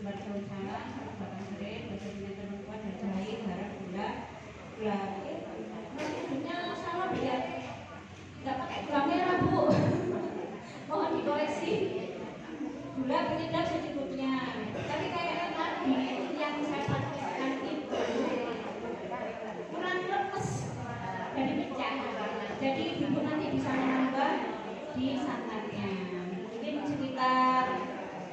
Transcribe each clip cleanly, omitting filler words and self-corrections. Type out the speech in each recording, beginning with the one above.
buat perencanaan, satu batang serai, bagian terlupa, dan jahit, garam, gula. Masih hidupnya sama ya, nggak pakai gula merah bu. Mohon dikoreksi. Gula penyedap secukupnya. Tapi kayak tadi yang saya pakai itu kurang lemes dari pecah. Jadi ibu nanti bisa menambah di santannya. Mungkin sekitar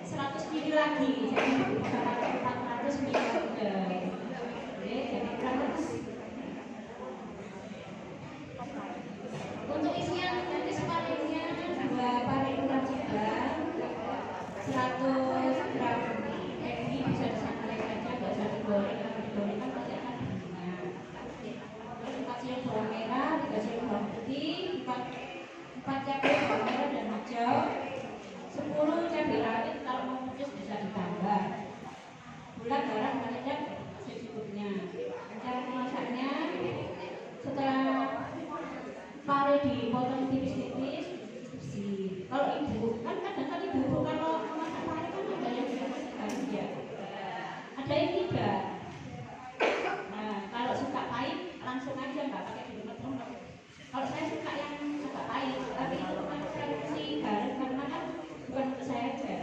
100 ml lagi. Jadi bisa pakai 400 ml. Oke, jadi kurang lemes. Untuk isian nanti separuhnya 2 pari udang cibar 100 gram. Ini bisa disangrai saja, nggak usah digoreng. Kalau digoreng kan pasti akan berminyak. 4 siung bawang merah, 3 siung bawang putih, 4 cabai bawang merah dan hijau, 10 cabai rawit. Kalau mau pedas bisa ditambah. Gula, garam, penyedap secukupnya. Cara memasaknya, setelah pare dipotong tipis-tipis, bersih. Kalau ibu kan kadang-kadang ibu kalau masak pare kan ada yang bersihkan ya. Ada yang tidak. Nah, kalau suka pahit langsung aja nggak pakai diulet-ulet. Kalau saya suka yang agak pahit, tapi itu bukan preferensi garam karena kan bukan untuk saya aja.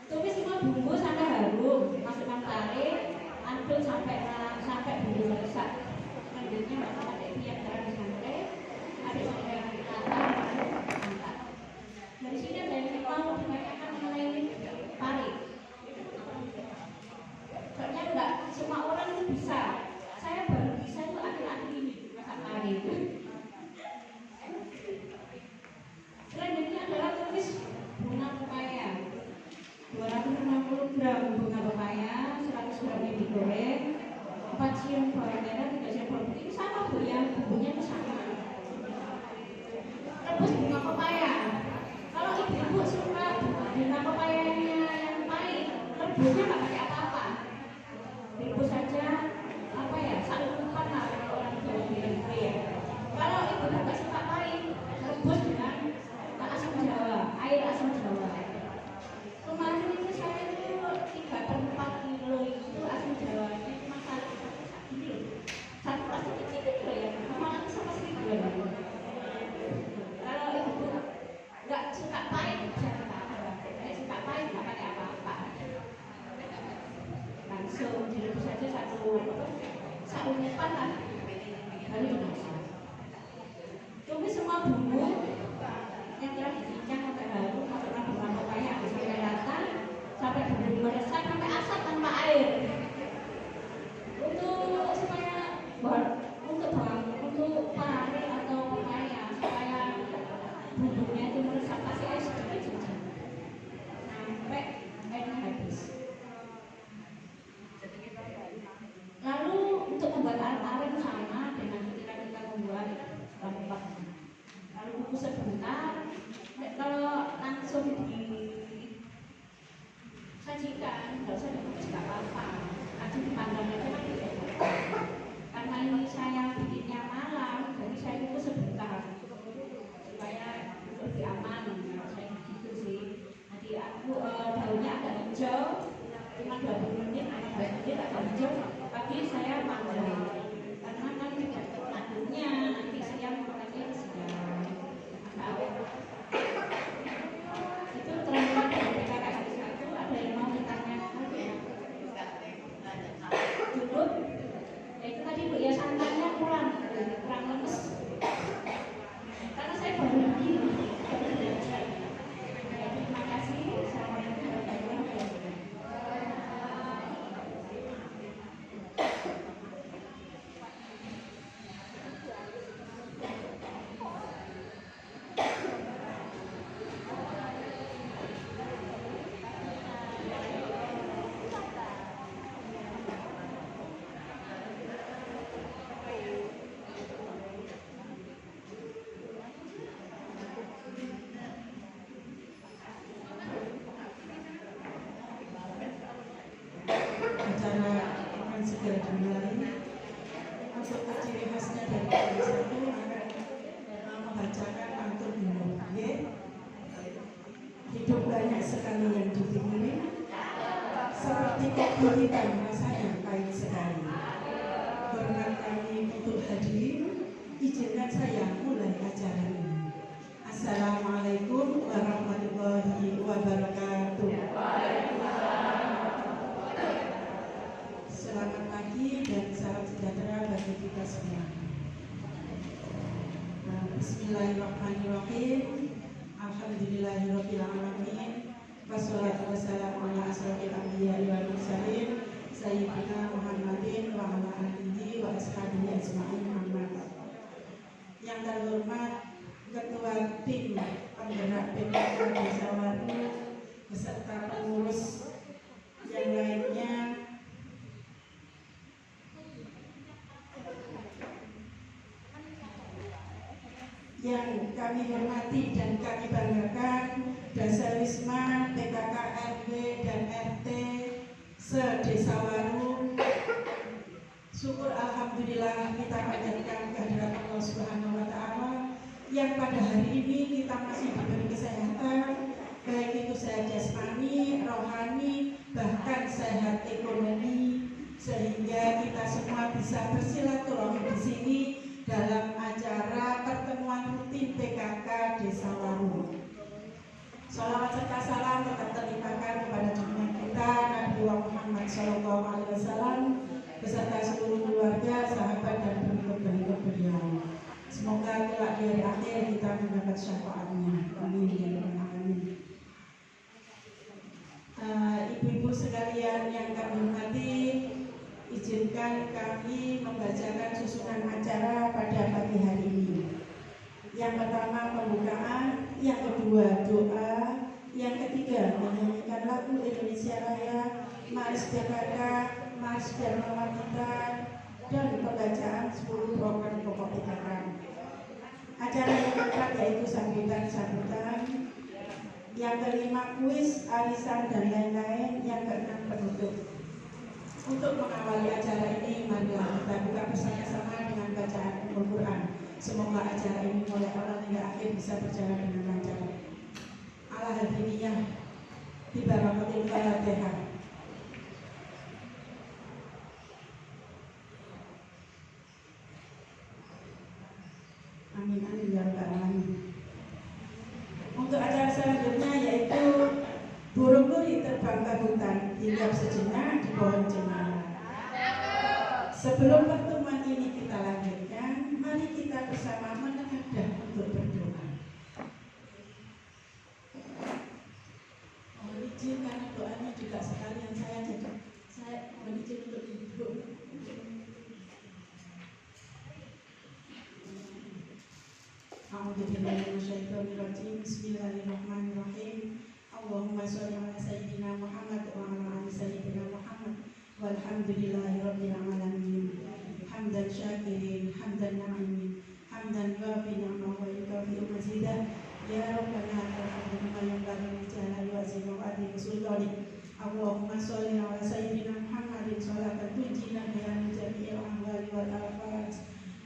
Tumis semua bumbu sampai harum, masukkan pare, aduk sampai bumbu meresap. Selanjutnya masukkan ebi yang telah disangrai, aduk sampai rata, mantap. Dari sini ada yang mau ditanyakan mengenai pare. Soalnya enggak semua orang itu bisa. Saya baru bisa itu akhir-akhir ini masak pare itu. Selanjutnya adalah tumis bunga pepaya. 260 gram bunga pepaya, 100 gram yang digoreng, 4 siung bawang merah, 3 siung bawang putih. Ini sama bu ya, bumbunya itu sama. Rebus bunga pepaya. Kalau ibu-ibu suka bunga pepayanya yang pahit, rebusnya nggak pakai apa-apa. Rebus saja apa ya, salupan lah kalau orang Jawa bilang gitu ya. Kalau ibu nggak suka pahit, rebus dengan asam jawa, air asam jawa. Kemarin itu saya itu 3/4 kilo itu asam jawanya cuma satu plastik kecil itu ya, kemarin sama 1.000. Kalau ibu nggak suka pahit bisa ditambah, suka pahit nggak pakai apa-apa, langsung direbus saja satu umpan lah baru dimasak. Tumis semua bumbu yang telah dicincang sampai harum, masukkan bunga pepaya sampai rata, sampai bumbu meresap, sampai asap tanpa air. Untuk pare atau pepaya supaya bumbunya itu meresap, kasih air sedikit saja sampai airnya habis. Lalu untuk membuat areng sama dengan ketika kita membuat lempak. Lalu kukus sebentar. Kalau langsung disajikan, nggak usah dikukus, nggak apa-apa. Langsung dipanggang aja kan bisa. Karena ini saya bikinnya malam, jadi saya kukus sebentar supaya lebih aman. Saya gitu sih. Nanti aku daunnya agak hijau, cuma 20 menit, 15 menit agak hijau. Tapi saya panggang karena kan aduknya nanti siang makanya siang. Itu terangkan dari kakak satu. Ada yang mau ditanya? Cukup? Ya itu tadi bu ya, santannya kurang lemes. Karena saya baru begini. Ya, terima kasih. Assalamualaikum warahmatullahi wabarakatuh. Kok kita rasanya pahit sekali. Hormat kami untuk hadirin, izinkan saya mulai acara ini. Assalamualaikum warahmatullahi wabarakatuh. Selamat pagi dan salam sejahtera bagi kita semua. Bismillahirrahmanirrahim. Alhamdulillahirabbil alamin. Wassalatu wassalamu ala asyrofil anbiya'i wal mursalin sayyidina Muhammadin wa ala alihi wa ashabihi ajma'in. Yang terhormat Ketua Tim Penggerak PKK Desa Waru beserta pengurus yang lainnya, yang kami hormati dan kami banggakan, Dasawisma, PKK RW dan RT se-Desa Waru. Syukur alhamdulillah kita panjatkan kehadirat Allah Subhanahu wa taala yang pada hari ini kita masih diberi kesehatan, baik itu sehat jasmani, rohani, bahkan sehat ekonomi, sehingga kita semua bisa bersilaturahmi di sini dalam acara pertemuan rutin PKK Desa Waru. Shalawat serta salam tetap terlimpahkan kepada junjungan kita Nabi Muhammad SAW beserta seluruh keluarga, sahabat dan pengikut-pengikut beliau. Semoga kelak di hari akhir kita mendapat syafaatnya. Amin ya rabbal alamin. Ibu-ibu sekalian yang kami hormati, izinkan kami membacakan susunan acara pada pagi hari ini. Yang pertama pembukaan, yang kedua doa, yang ketiga menyanyikan lagu Indonesia Raya, Mars Jakarta, Mars Dharma Kita, dan pembacaan 10 program pokok PKK. Acara yang keempat yaitu sambutan-sambutan, yang kelima kuis, arisan dan lain-lain, yang keenam penutup. Untuk mengawali acara ini, marilah kita buka bersama-sama dengan bacaan Al-Quran. Semoga acara ini mulai awal hingga akhir bisa berjalan dengan lancar. Ala hadiniyah bi barakatil Fatihah. Amin amin ya rabbal alamin. Untuk acara selanjutnya yaitu burung nuri terbang ke hutan, hinggap sejenak di pohon cemara. Sebelum pertemuan ini kita lanjutkan, mari kita bersama menengadah untuk berdoa. Mohon izin karena doanya juga sekalian saya mohon izin untuk duduk. A'udzubillahiminasyaitonirrajim. Bismillahirrahmanirrahim. Allahumma sholli ala sayyidina Muhammad wa ala ali sayyidina Muhammad walhamdulillahirabbil alamin. Hamdan syakirin, hamdan na'imin, hamdan yuafi ni'amahu wa yukafi mazidah. Ya Rabbana alhamdulillah yang bagi jalali wa azim wa adil sultani. Allahumma sholli ala sayyidina Muhammadin sholatan tunjina biha min jami'il ahwali wal afat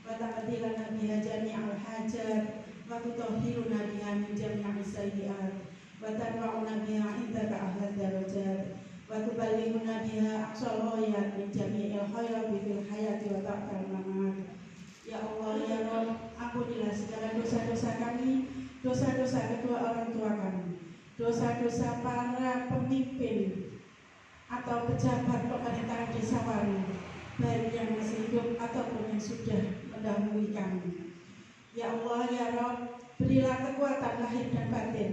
wa ta'dilana biha jami'al hajat wa tutahhiruna biha min jami'is sayyi'at wa tarfa'una biha indaka ahla darajat wa tuballighuna biha aqsal ghayat min jami'il khairati fil hayati wa ba'dal mamat. Ya Allah ya Rabb, ampunilah segala dosa-dosa kami, dosa-dosa kedua orang tua kami, dosa-dosa para pemimpin atau pejabat pemerintahan Desa Waru, baik yang masih hidup ataupun yang sudah mendahului kami. Ya Allah ya Rabb, berilah kekuatan lahir dan batin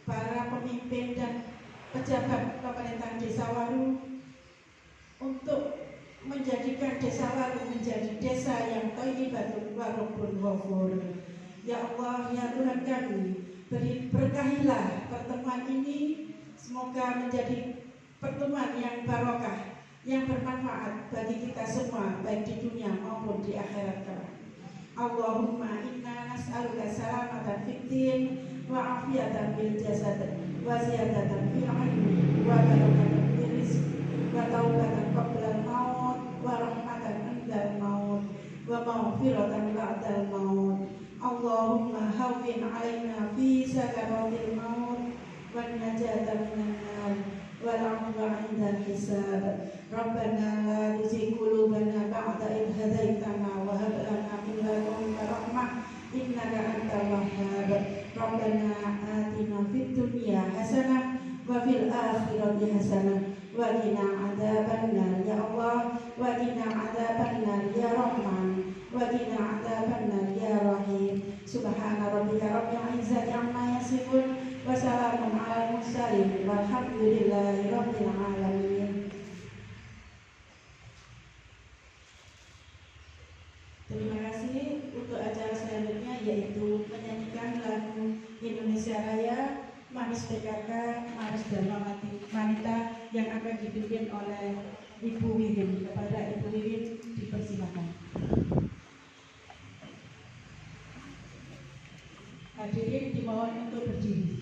para pemimpin dan pejabat pemerintahan Desa Waru untuk menjadikan Desa Waru menjadi desa yang thayyibatun wa rabbun ghafur. Ya Allah ya Tuhan kami, berkahilah pertemuan ini, semoga menjadi pertemuan yang barokah, yang bermanfaat bagi kita semua, baik di dunia maupun di akhirat kelak. Allahumma inna nas'aluka salamatan fid din wa afiyatan bil jasad wa ziyadatan fil ilmi wa barakatan fil rizq wa taubatan qabla al-maut wa rahmatan indal maut wa maghfiratan ba'dal maut. Allahumma hawwin 'alaina fi sakaratil maut wan najata minan nar والعفو عند الحساب. ربنا لا تزغ قلوبنا بعد إذ هديتنا وهب لنا من لدنك رحمة إنك أنت الوهاب. ربنا آتنا في الدنيا حسنة وفي الآخرة حسنة وقنا عذاب النار يا الله وقنا عذاب النار يا رحمن وقنا عذاب النار يا رحيم. سبحان ربك رب العزة عما يصفون وسلام على المرسلين والحمد لله رب العالمين. Terima kasih. Untuk acara selanjutnya yaitu menyanyikan lagu Indonesia Raya, Manis PKK, Manis Dharma Wanita yang akan dipimpin oleh Ibu Wiwin. Kepada Ibu Wiwin dipersilakan. Hadirin dimohon untuk berdiri.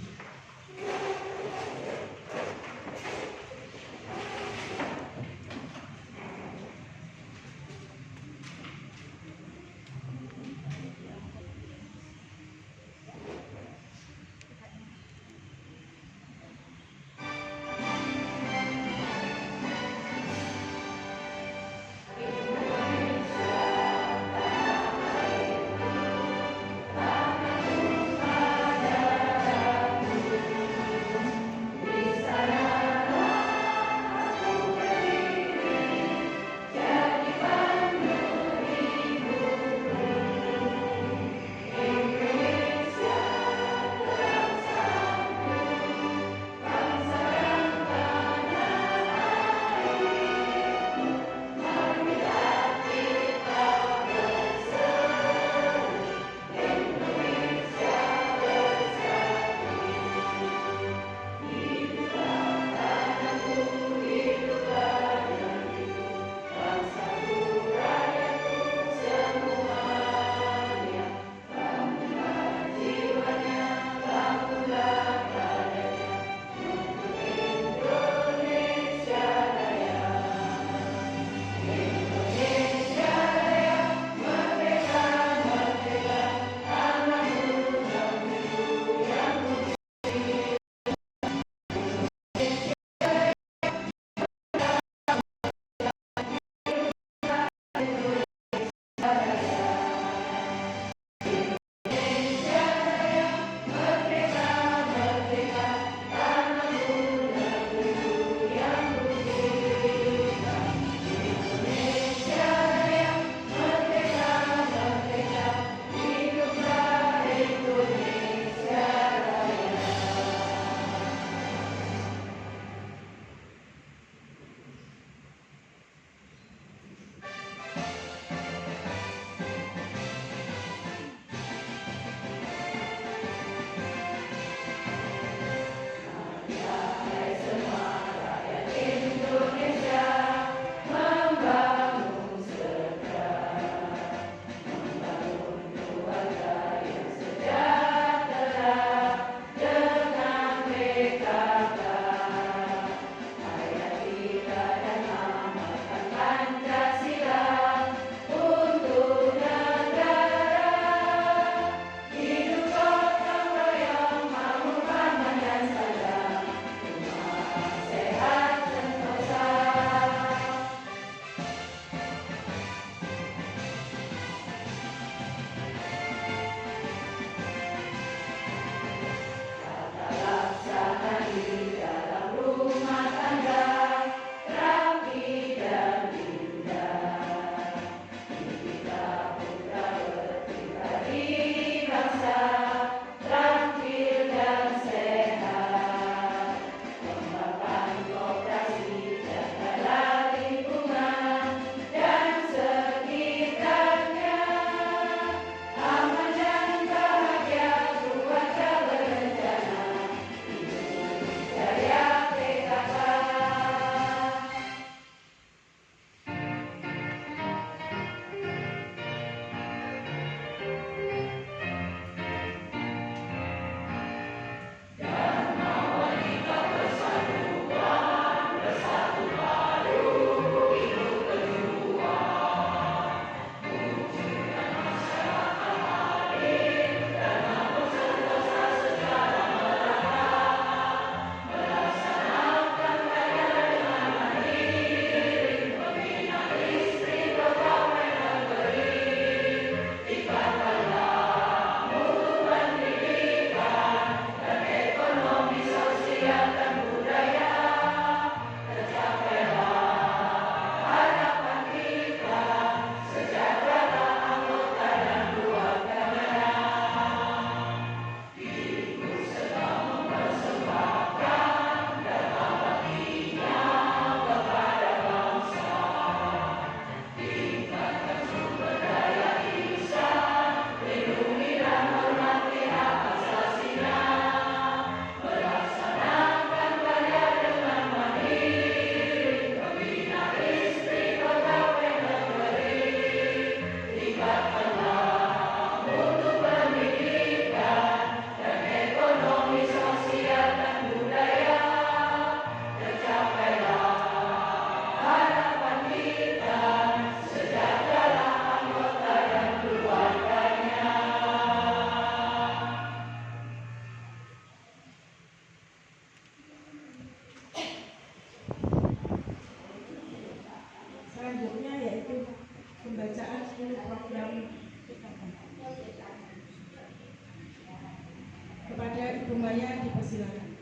Bu Maya dipersilakan.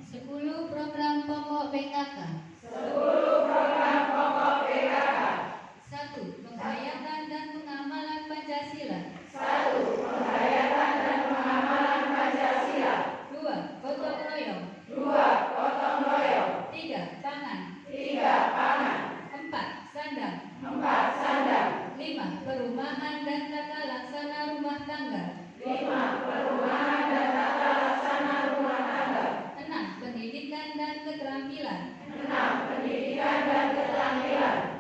10 program pokok PKK. 1. Penghayatan dan pengamalan Pancasila. 2. Gotong royong. 3. Pangan. 4. Sandang. 5. Perumahan dan tata laksana rumah tangga. 6. Pendidikan dan keterampilan.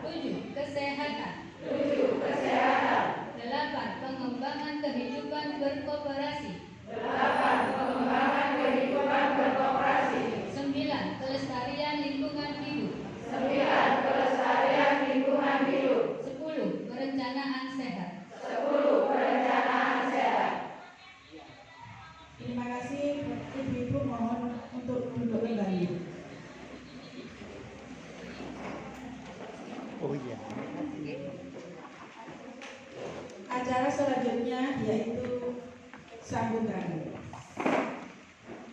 7. Kesehatan. 8. Pengembangan kehidupan berkooperasi. 9. Kelestarian lingkungan hidup. 10. Perencanaan sehat. Terima kasih. Ibu-ibu mohon untuk duduk kembali. Oh iya. Acara selanjutnya yaitu sambutan.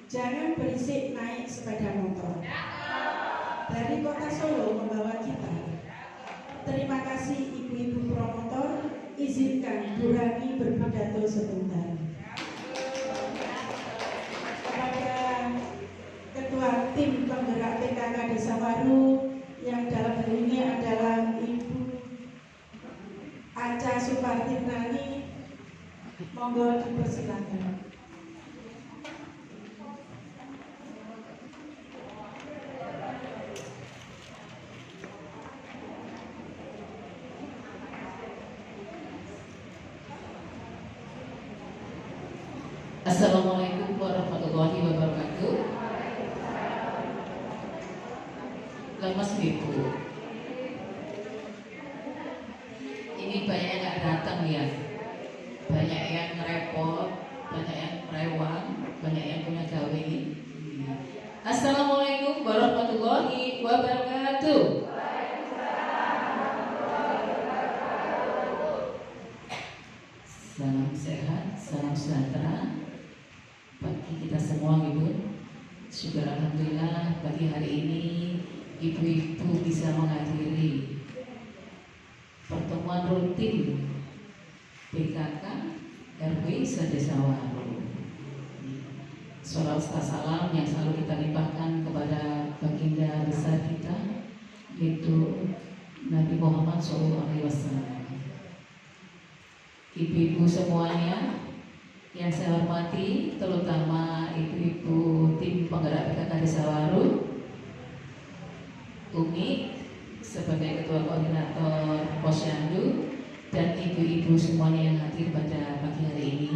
Jangan berisik naik sepeda motor. Dari kota Solo membawa kita. Terima kasih ibu-ibu promotor. Izinkan Bu Rani berpidato sebentar. Kepada Ketua Tim Penggerak PKK Desa Waru yang dalam hal ini adalah Ibu Aca Supartirani, monggo dipersilakan. Assalamualaikum warahmatullahi wabarakatuh. Lemes Ibu. Ini banyak yang nggak datang ya. Banyak yang ngerepot, banyak yang rewang, banyak yang punya gawe. Assalamualaikum warahmatullahi wabarakatuh. Salam sehat, salam sejahtera bagi kita semua, Ibu. Syukur alhamdulillah pagi hari ini ibu-ibu bisa menghadiri pertemuan rutin PKK RW Sedesa Waru. Sholawat salam yang selalu kita limpahkan kepada baginda besar kita, yaitu Nabi Muhammad SAW. Ibu-ibu semuanya yang saya hormati, terutama ibu-ibu tim penggerak PKK Desa Waru, Umi sebagai ketua koordinator Posyandu, dan ibu-ibu semuanya yang hadir pada pagi hari ini.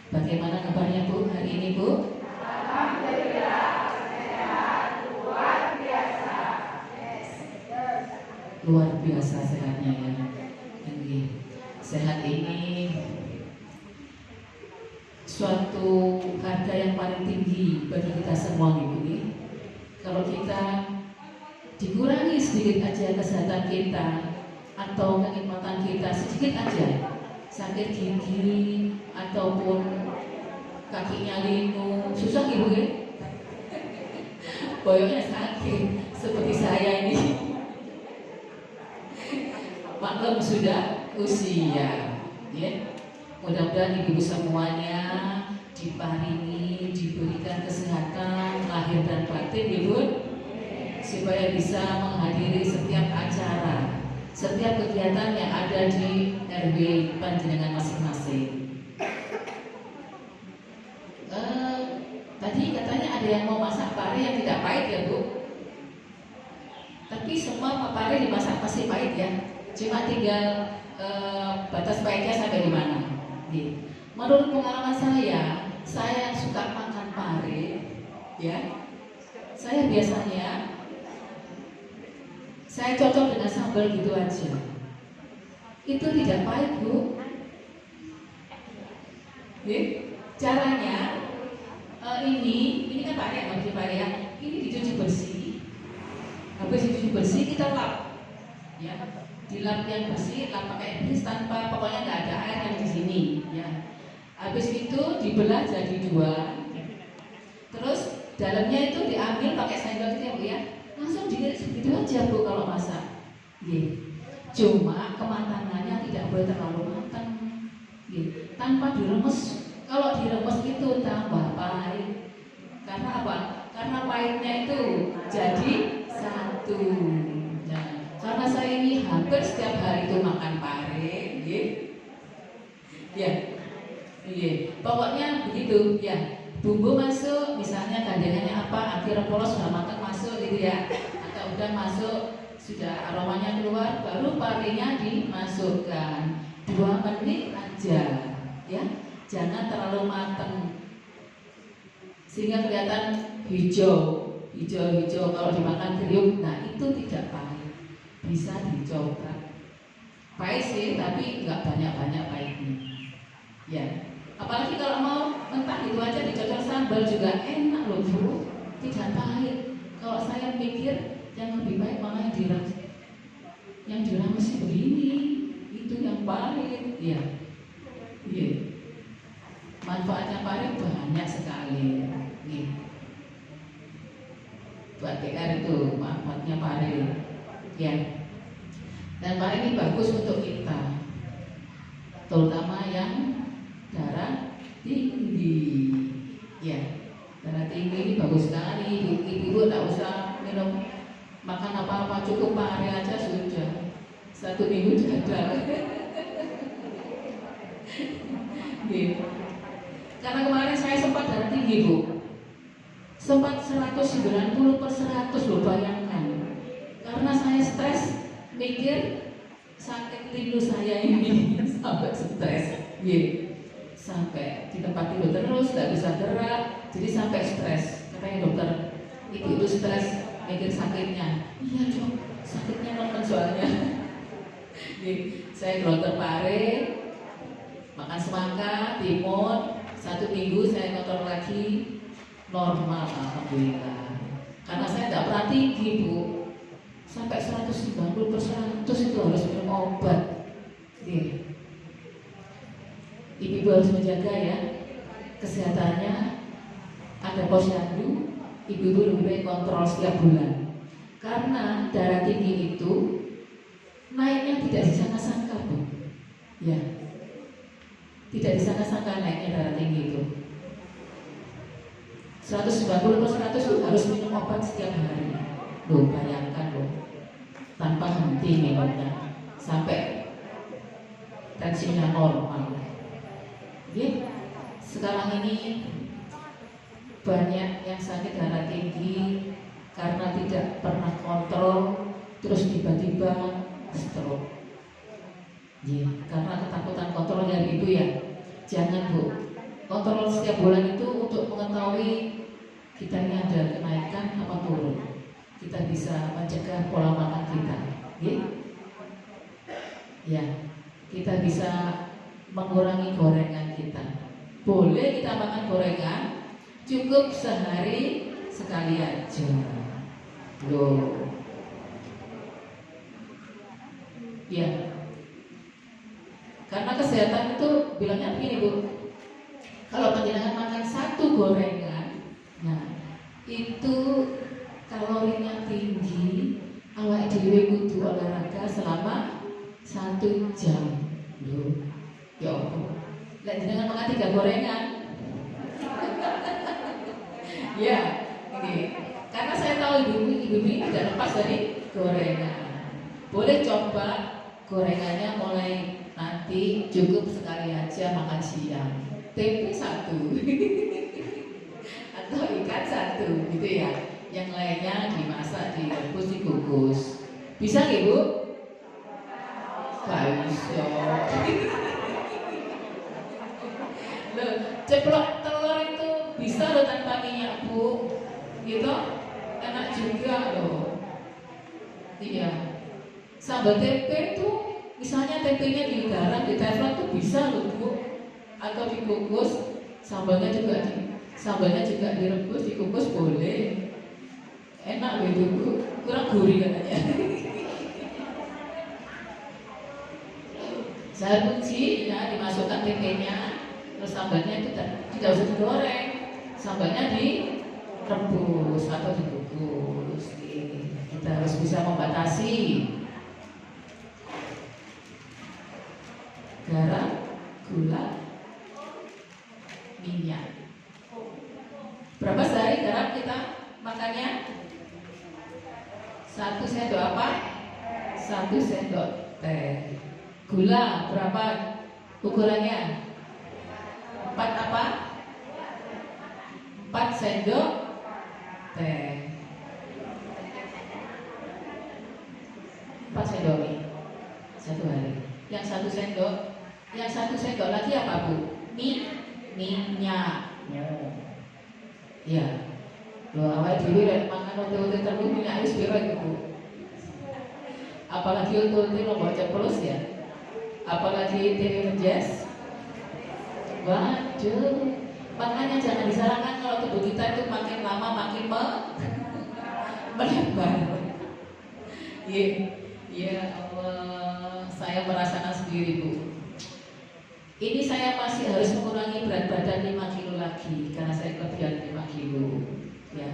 Bagaimana kabarnya Bu hari ini, Bu? Alhamdulillah, sehat, luar biasa. Luar biasa sehatnya ya. Sehat ini suatu harga yang paling tinggi bagi kita semua, Ibu. Kalau kita dikurangi sedikit aja kesehatan kita atau kenikmatan kita sedikit aja, sakit gigi ataupun kakinya lingu, susah Ibu ya. Boyoknya sakit seperti saya ini. Maklum sudah usia, ya. Mudah-mudahan ibu-ibu semuanya diparingi, diberikan kesehatan lahir dan batin, Ibu, supaya bisa menghadiri setiap acara, setiap kegiatan yang ada di RW panjenengan masing-masing. Tadi katanya ada yang mau masak pare yang tidak pahit ya, Bu. Tapi semua pare dimasak pasti pahit ya. Cuma tinggal batas baiknya sampai di mana. Menurut pengalaman saya yang suka makan pare, ya, saya biasanya saya cocok dengan sambal gitu aja. Itu tidak pahit, Bu. Caranya ini kan pare, ya. Ini dicuci bersih. Habis dicuci bersih kita lap, ya. Dilap yang bersih, lap pakai bersih tanpa, pokoknya nggak ada air yang di sini, Habis itu dibelah jadi 2. Terus dalamnya itu diambil pakai sendok gitu ya Bu ya. Langsung diiris begitu aja Bu kalau masak. Cuma kematangannya tidak boleh terlalu matang. Tanpa diremes. Kalau diremes itu tambah pahit. Karena apa? Karena pahitnya itu jadi satu. Nah, karena saya ini hampir setiap hari itu makan pare, ya, pokoknya begitu, ya. Bumbu masuk, misalnya gandengannya apa, akhirnya polos sudah matang masuk gitu ya, atau udah masuk, sudah aromanya keluar, baru parenya dimasukkan. 2 menit aja, ya, jangan terlalu matang, sehingga kelihatan hijau kalau dimakan kriuk. Nah itu tidak pahit, bisa dicoba. Pahit sih, tapi nggak banyak pahitnya, ya. Apalagi kalau mau mentah itu aja dicocol sambal juga enak loh Bu, tidak pahit. Kalau saya pikir yang lebih baik malah yang dirames begini, itu yang pahit, ya. Manfaatnya pare banyak sekali. Buat PR itu manfaatnya pare, ya. Dan pare ini bagus untuk kita, terutama yang darah tinggi, ya. Darah tinggi ini bagus sekali. Ibu tak usah minum makan apa-apa, cukup pare aja sudah 1 minggu sudah. Karena kemarin saya sempat darah tinggi Bu, sempat 190/100 loh, bayangkan. Karena saya stres, mikir sakit lindu saya ini sampai stres, sampai di tempat tidur terus, nggak bisa gerak, jadi sampai stres. Katanya dokter, ibu itu stres mikir sakitnya. Iya Dok, sakitnya nonton soalnya. Saya ke dokter pare, makan semangka, timun. 1 minggu saya kontrol lagi, normal alhamdulillah. Karena saya tidak pernah tinggi Bu, sampai 190/100 itu harus minum obat. Ibu harus menjaga ya kesehatannya. Ada posyandu, ibu lebih baik kontrol setiap bulan. Karena darah tinggi itu naiknya tidak disangka-sangka Bu, ya. Tidak disangka-sangka naiknya darah tinggi itu. 190/100 itu harus minum obat setiap hari. Loh, bayangkan loh, tanpa henti minumnya sampai tensinya normal. Sekarang ini banyak yang sakit darah tinggi karena tidak pernah kontrol, terus tiba-tiba stroke. Karena ketakutan kontrol dari ibu ya. Jangan Bu, kontrol setiap bulan itu untuk mengetahui kita ini ada kenaikan apa turun. Kita bisa mencegah pola makan kita, ya. Kita bisa mengurangi gorengan kita. Boleh kita makan gorengan, cukup sehari sekali aja. Loh, ya. Karena kesehatan itu bilangnya begini Bu, kalau panjenengan makan 1 gorengan, nah itu kalorinya tinggi, awak dhewe kudu olahraga selama 1 jam. Loh, ya Allah, lek jenengan makan 3 gorengan. Ya, ini karena saya tahu ibu-ibu ini tidak lepas dari gorengan. Boleh coba gorengannya mulai nanti cukup sekali aja makan siang, tempe 1 atau ikan 1 gitu ya. Yang lainnya dimasak, direbus, dikukus. Bisa nggak Bu? Gak bisa. Loh, ceplok telur itu bisa loh tanpa minyak Bu, gitu, enak juga loh. Iya. Sambal tempe itu misalnya tempenya digarang di teflon tuh bisa loh Bu, atau dikukus, sambalnya juga direbus, dikukus boleh, enak gitu Bu, kurang gurih katanya. Saya kunci ya, dimasukkan tempenya, Terus sambalnya itu tidak usah digoreng, sambalnya direbus atau dikukus. Kita harus bisa membatasi garam, gula, minyak. Berapa sehari garam kita makannya? 1 sendok apa? 1 sendok teh. Gula berapa ukurannya? 4 apa? 4 sendok teh. 4 sendok mie 1 hari. Yang 1 sendok, yang 1 sendok lagi apa Bu? Minyak. Ya. Loh awal dhewe lek mangan ote-ote terus minyak wis piro iku Bu? Apalagi ote-ote lo baca plus ya. Apalagi TV menjes. Waduh, makanya jangan disalahkan kalau tubuh kita itu makin lama makin melebar. Ya Allah, saya merasakan sendiri Bu. Ini saya masih harus mengurangi berat badan 5 kilo lagi karena saya kelebihan 5 kilo. Ya,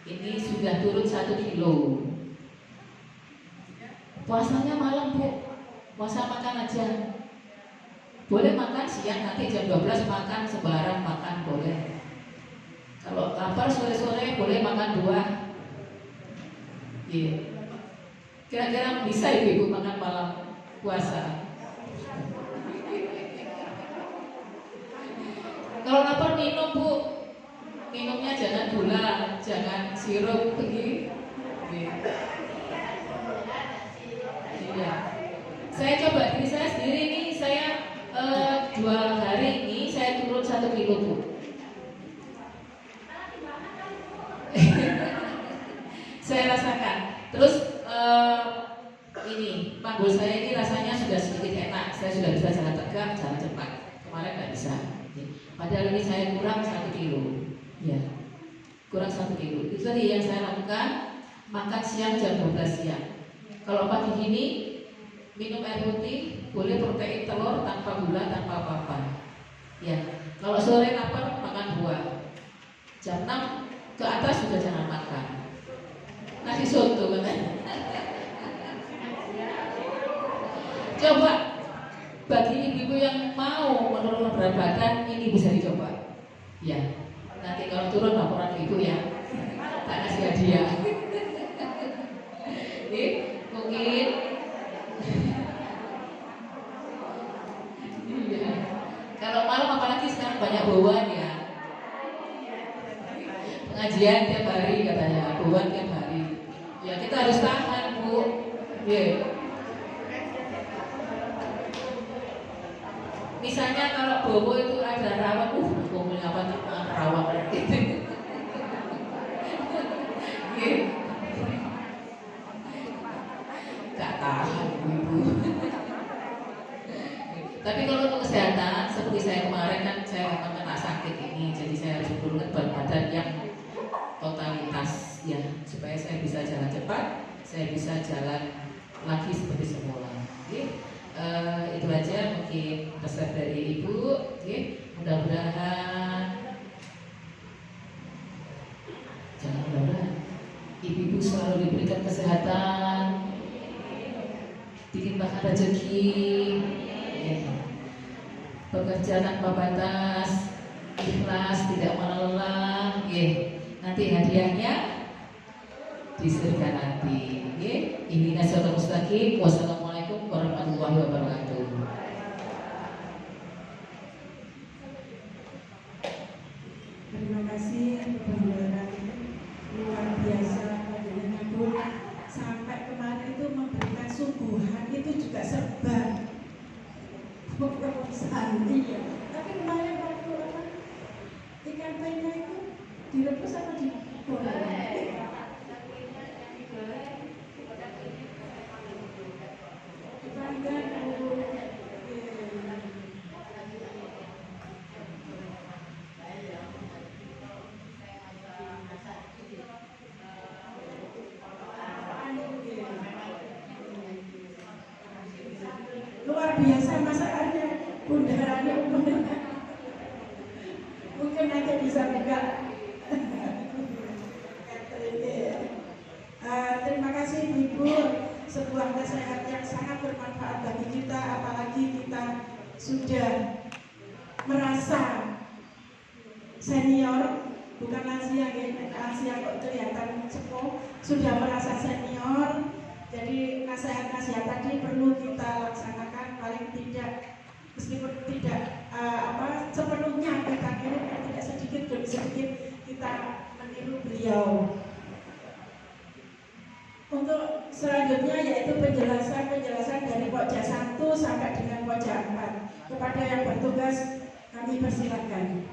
ini sudah turun 1 kilo. Puasanya malam Bu, puasa makan aja. Boleh makan siang, nanti jam 12 makan sembarang makan boleh. Kalau lapar sore-sore boleh makan 2. Iya. Kira-kira bisa ibu makan malam puasa? Kalau lapar minum Bu, minumnya jangan gula, jangan sirup begini. Iya. Saya coba diri saya sendiri nih, saya 2 hari ini saya turun 1 kilo Bu. Saya rasakan. Terus ini panggul saya ini rasanya sudah sedikit enak. Saya sudah bisa jalan tegak, jalan cepat. Kemarin nggak bisa. Padahal ini saya kurang 1 kilo. Ya, kurang 1 kilo. Itu tadi yang saya lakukan. Makan siang jam 12 siang. Kalau pagi gini minum air putih, boleh protein telur tanpa gula, tanpa apa-apa. Ya, kalau sore lapar makan buah. Jam 6 ke atas sudah jangan makan. Nasi soto kan? Coba bagi ibu-ibu yang mau menurunkan berat badan ini bisa dicoba. Ya, nanti kalau turun laporan ke ibu ya. Tak kasih hadiah. Ini mungkin. Iya. Kalau malam apalagi sekarang banyak bawaan ya. Pengajian tiap hari katanya, bawaan tiap hari. Ya kita harus tahan Bu. Yeah. Misalnya kalau bobo itu ada rawat, ngomongin apa nih rawat gitu. Yeah. Gak tahan ibu. Tapi kalau untuk kesehatan seperti saya kemarin kan saya memang kena sakit ini, jadi saya harus menurunkan berat badan yang totalitas ya supaya saya bisa jalan cepat, saya bisa jalan lagi seperti semula. Itu aja mungkin pesan dari ibu. Mudah-mudahan ibu-ibu selalu diberikan kesehatan, dilimpahkan rezeki, bekerja tanpa batas, ikhlas, tidak meleleh. Nanti hadiahnya di surga nanti. Ini nasihat mustaqim. Wassalamualaikum warahmatullahi wabarakatuh. Terima kasih pembelajaran luar biasa Fadilahnya pun sampai kemarin itu memberikan suguhan itu juga serba sandi ya. Tapi kemarin waktu apa ikan painnya itu direbus apa digoreng? Luar biasa masakannya, bundarannya umumnya. sudah merasa senior, bukan lansia ya, lansia kok kelihatan sepuh, sudah merasa senior. Jadi nasihat-nasihat tadi perlu kita laksanakan, paling tidak meskipun tidak sepenuhnya kita kirim, tidak sedikit demi sedikit kita meniru beliau. Untuk selanjutnya yaitu penjelasan dari pokja 1 sampai dengan pokja 4. Kepada yang bertugas kami persilakan.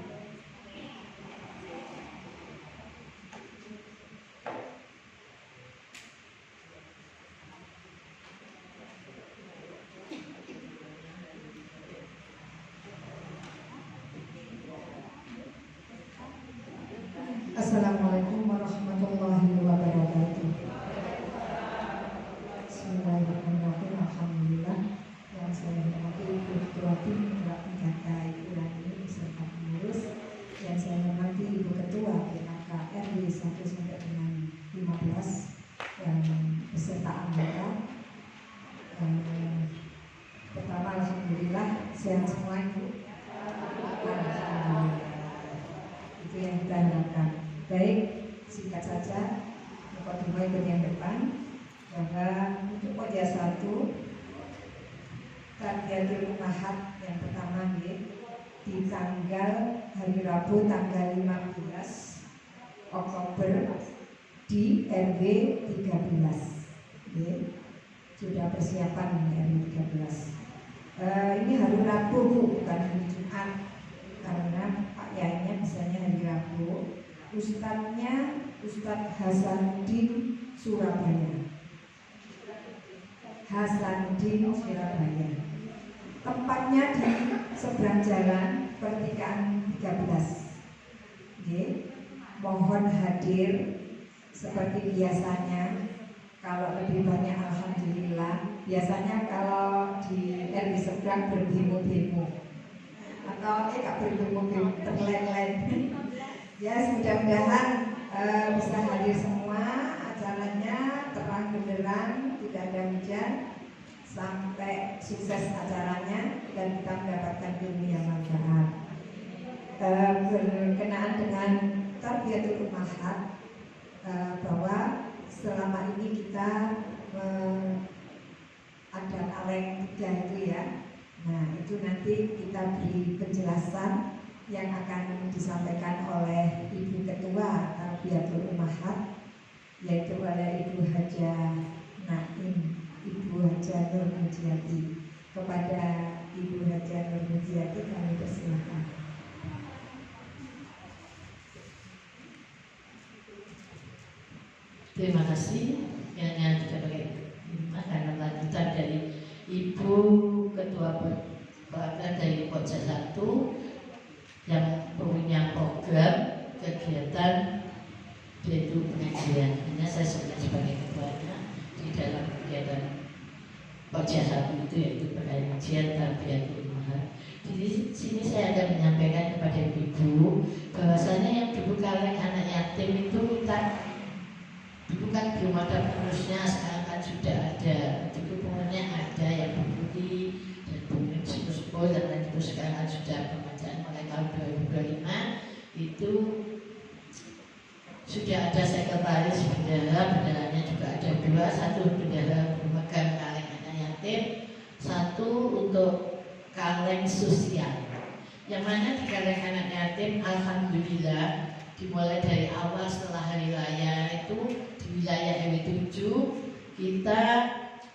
Assalamualaikum warahmatullahi wabarakatuh. Bismillahirrahmanirrahim. Alhamdulillah. Yang saya hormati Ibu Ketua Tim Penggerak PKK Ibu Rani beserta pengurus. Yang saya hormati Ibu Ketua PKK RW 1 sampai dengan 15 dan beserta anggota. Pertama, alhamdulillah sehat semua Ibu. Alhamdulillah. Itu yang kita harapkan. Baik, singkat saja mukadimah ikut yang depan bahwa untuk pokja 1 tarbiyatul ummahat yang pertama di tanggal hari Rabu tanggal 15 Oktober di RW 13. Sudah persiapan ini RW 13. Ini hari Rabu Bu, bukan hari Jumat, karena Pak Yainya misalnya hari Rabu. Ustadznya Ustadz Hasanuddin Surabaya. Hasanuddin Surabaya. Tempatnya di seberang jalan Pertigaan 13. Mohon hadir seperti biasanya. Kalau lebih banyak alhamdulillah. Biasanya kalau di RW seberang berdemo-demo atau gak berdemo-demo, terlen-len. Ya, mudah-mudahan bisa hadir semua. Acaranya terang benderang, tidak ada hujan, sampai sukses acaranya dan kita mendapatkan ilmu yang manfaat. Berkenaan dengan tarbiyatul ummahat, bahwa selama ini kita ada kaleng 3 itu ya. Nah, itu nanti kita beri penjelasan yang akan disampaikan oleh Ibu Ketua Tarbiyatul Ummahat, yaitu oleh Ibu Haja Naim, Ibu Haja Nur Mujiati. Kepada Ibu Haja Nur Mujiati kami persilakan. Terima kasih. Yang juga akan lanjutan dari Ibu Ketua dari pokja 1 yang punya program kegiatan yaitu pengajian. Hanya saya sebagai ketuanya di dalam kegiatan pokja 1 itu yaitu pengajian tarbiyatul ummahat. Di sini saya akan menyampaikan kepada ibu bahwasanya yang dulu kaleng anak yatim itu kita dulu kan belum ada pengurusnya, sekarang kan sudah ada. Dulu pengurusnya ada yang Budi dan Bumi Sepuh dan lain itu sekarang sudah pembacaan mulai tahun 2025 itu sudah ada sekretaris benderanya juga ada 2, 1 bendera pemegang kaleng anak yatim, 1 untuk kaleng sosial. Yang mana di kaleng anak yatim alhamdulillah dimulai dari awal setelah hari raya itu di wilayah RW 7 kita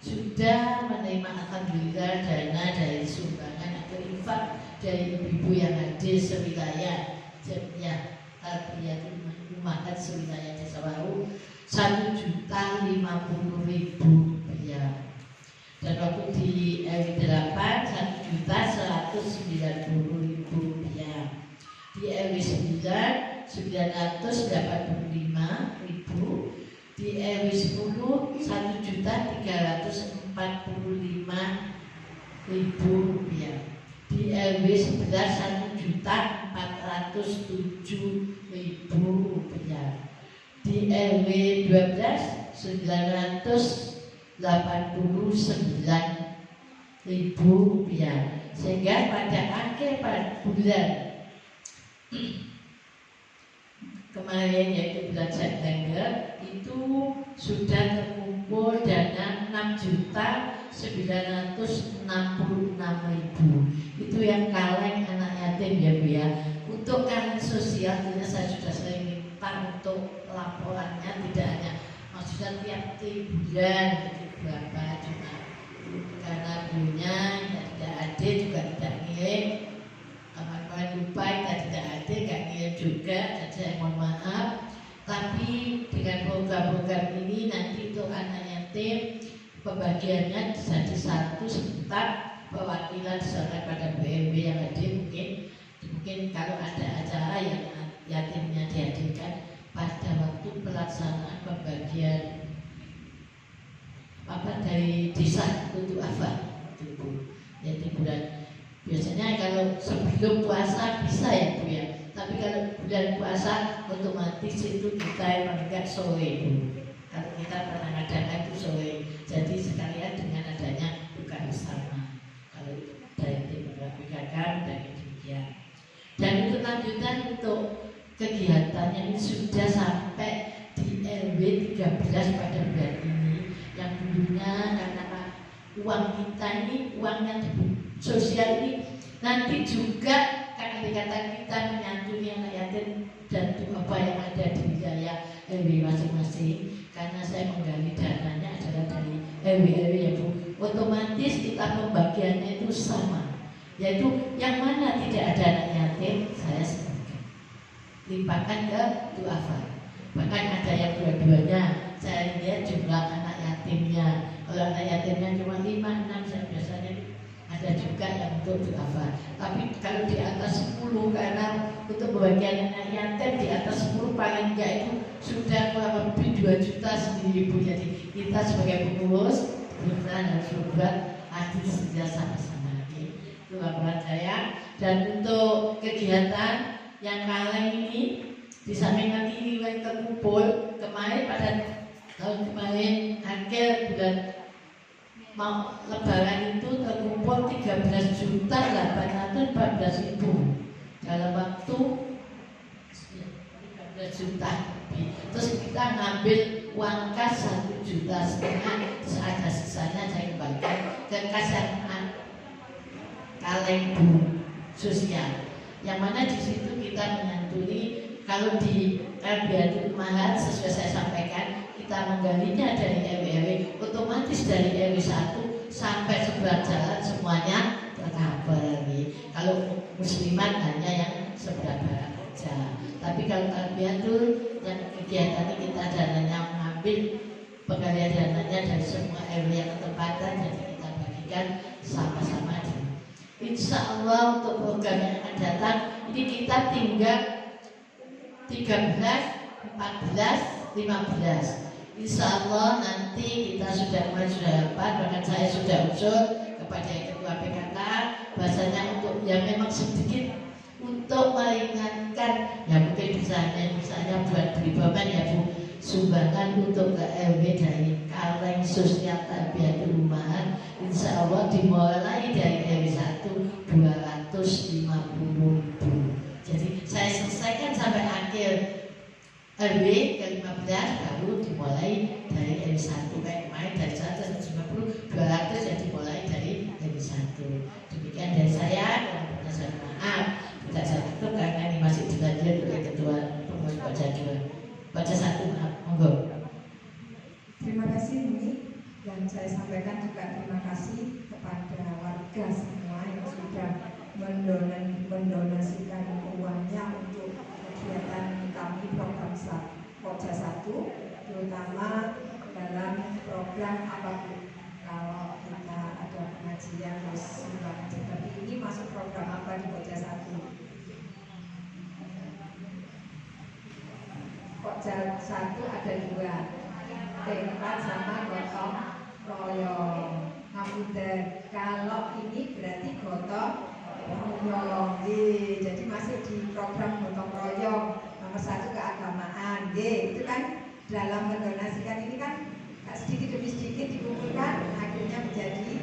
sudah menerima alhamdulillah dana dari sumbangan atau infak dari ibu-ibu yang hadir sewilayah jamiah tarbiyatul ummahat sewilayah Desa Waru 1.050.000 rupiah. Dan waktu di RW 8 1.190.000 rupiah. Di RW 9 985.000, di RW 10 1.345.000 rupiah, di RW 11 1.407.000 rupiah, di RW 12 989.000 rupiah, sehingga pada akhir bulan kemarin yaitu bulan September itu sudah terkumpul dana 6.966.000. Itu yang kaleng anak yatim ya Bu ya. Untuk kaleng sosial saya sudah sering minta untuk laporannya, tidak hanya maksudnya tiap bulan jadi berapa, cuma karena punya tidak ada juga tidak ngirim, teman-teman lupa tidak ada nggak ngirim juga, dan saya mohon maaf. Tapi dengan program-program ini nanti untuk anak yatim pembagiannya jadi satu sebentar perwakilan diserahkan pada BMW yang hadir, mungkin kalau ada acara yang yatimnya dihadirkan pada waktu pelaksanaan pembagian dari desa untuk apa yaitu bulan, biasanya kalau sebelum puasa bisa ya Bu ya, tapi kalau bulan puasa otomatis itu kita menganggap sore Bu. Kalau kita pernah ngadakan itu sore, jadi sekalian dengan adanya buka bersama. Kalau dari tim PKK dan demikian. Dan untuk lanjutan untuk kegiatannya ini sudah sampai di RW 13 pada bulan ini. Yang dulunya karena uang kita ini, uangnya sosial ini nanti juga karena dikatakan kita menyantuni anak yatim dan apa yang ada di wilayah RW masing-masing. Karena saya menggali dananya adalah dari RW ya Bu, otomatis kita pembagiannya itu sama, yaitu yang mana tidak ada anak yatim saya sebutkan limpahkan ke duafa. Bahkan ada yang dua-duanya, saya lihat jumlah anak yatimnya, kalau anak yatimnya cuma 5-6 saya biasanya ada juga yang untuk duafa. Tapi kalau di atas 10, karena untuk pembagian anak yatim di atas 10 paling enggak itu sudah kurang lebih 2 juta sendiri Bu. Jadi kita sebagai pengurus kita harus berbuat adil sehingga sama-sama. Itu laporan saya. Dan untuk kegiatan yang kaleng ini di samping nanti ini yang terkumpul kemarin pada tahun kemarin akhir bulan mau lebaran itu terkumpul 13.814.000 dalam waktu 13 juta lebih. Terus kita ngambil uang kas 1,5 juta, saat sisanya saya kembalikan ke kas yang kaleng Bu sosial. Yang mana di situ kita menyantuni, kalau di LBH Mahat sesuai saya sampaikan kita menggalinya dari RW, otomatis dari RW 1 sampai sebelah jalan semuanya tercover. Kalau muslimat hanya yang sebelah barat saja. Tapi kalau LBH itu yang kegiatan ini kita dananya mengambil penggalian dananya dari semua RW yang ketempatan, jadi kita bagikan sama-sama. Insya Allah untuk program yang akan datang ini kita tinggal 13, 14, 15. Insya Allah nanti kita sudah dapat, bahkan saya sudah usul kepada Ketua PKK bahasanya untuk yang memang sedikit untuk meringankan, ya mungkin misalnya buat beli bahan ya Bu, sumbangan untuk ke RW dari kaleng sosial Tarbiyatul Ummahat. Insya Allah dimulai dari RW 1 250.000. Jadi saya selesaikan sampai akhir RW ke-15 baru dimulai dari RW 1 kayak kemarin dari 150 200 ya dimulai dari RW 1. Demikian dari saya, dan saya maaf tidak saya tutup karena ini masih dilanjut oleh Ketua Pengurus baca 2 baca 1 maaf, monggo. Terima kasih Umi, dan saya sampaikan juga terima kasih kepada warga semua yang sudah mendonasikan uangnya untuk kegiatan kami program Pokja 1, terutama dalam program apapun. Kalau kita ada pengajian terus seperti ini masuk program apa di Pokja 1? Pokja 1 ada 2, T4 sama gotong royong. Ngapunten, kalau ini berarti gotong royong. Jadi masih di program gotong royong. Nomor 1 keagamaan. Itu kan dalam mendonasikan ini kan sedikit demi sedikit dikumpulkan akhirnya menjadi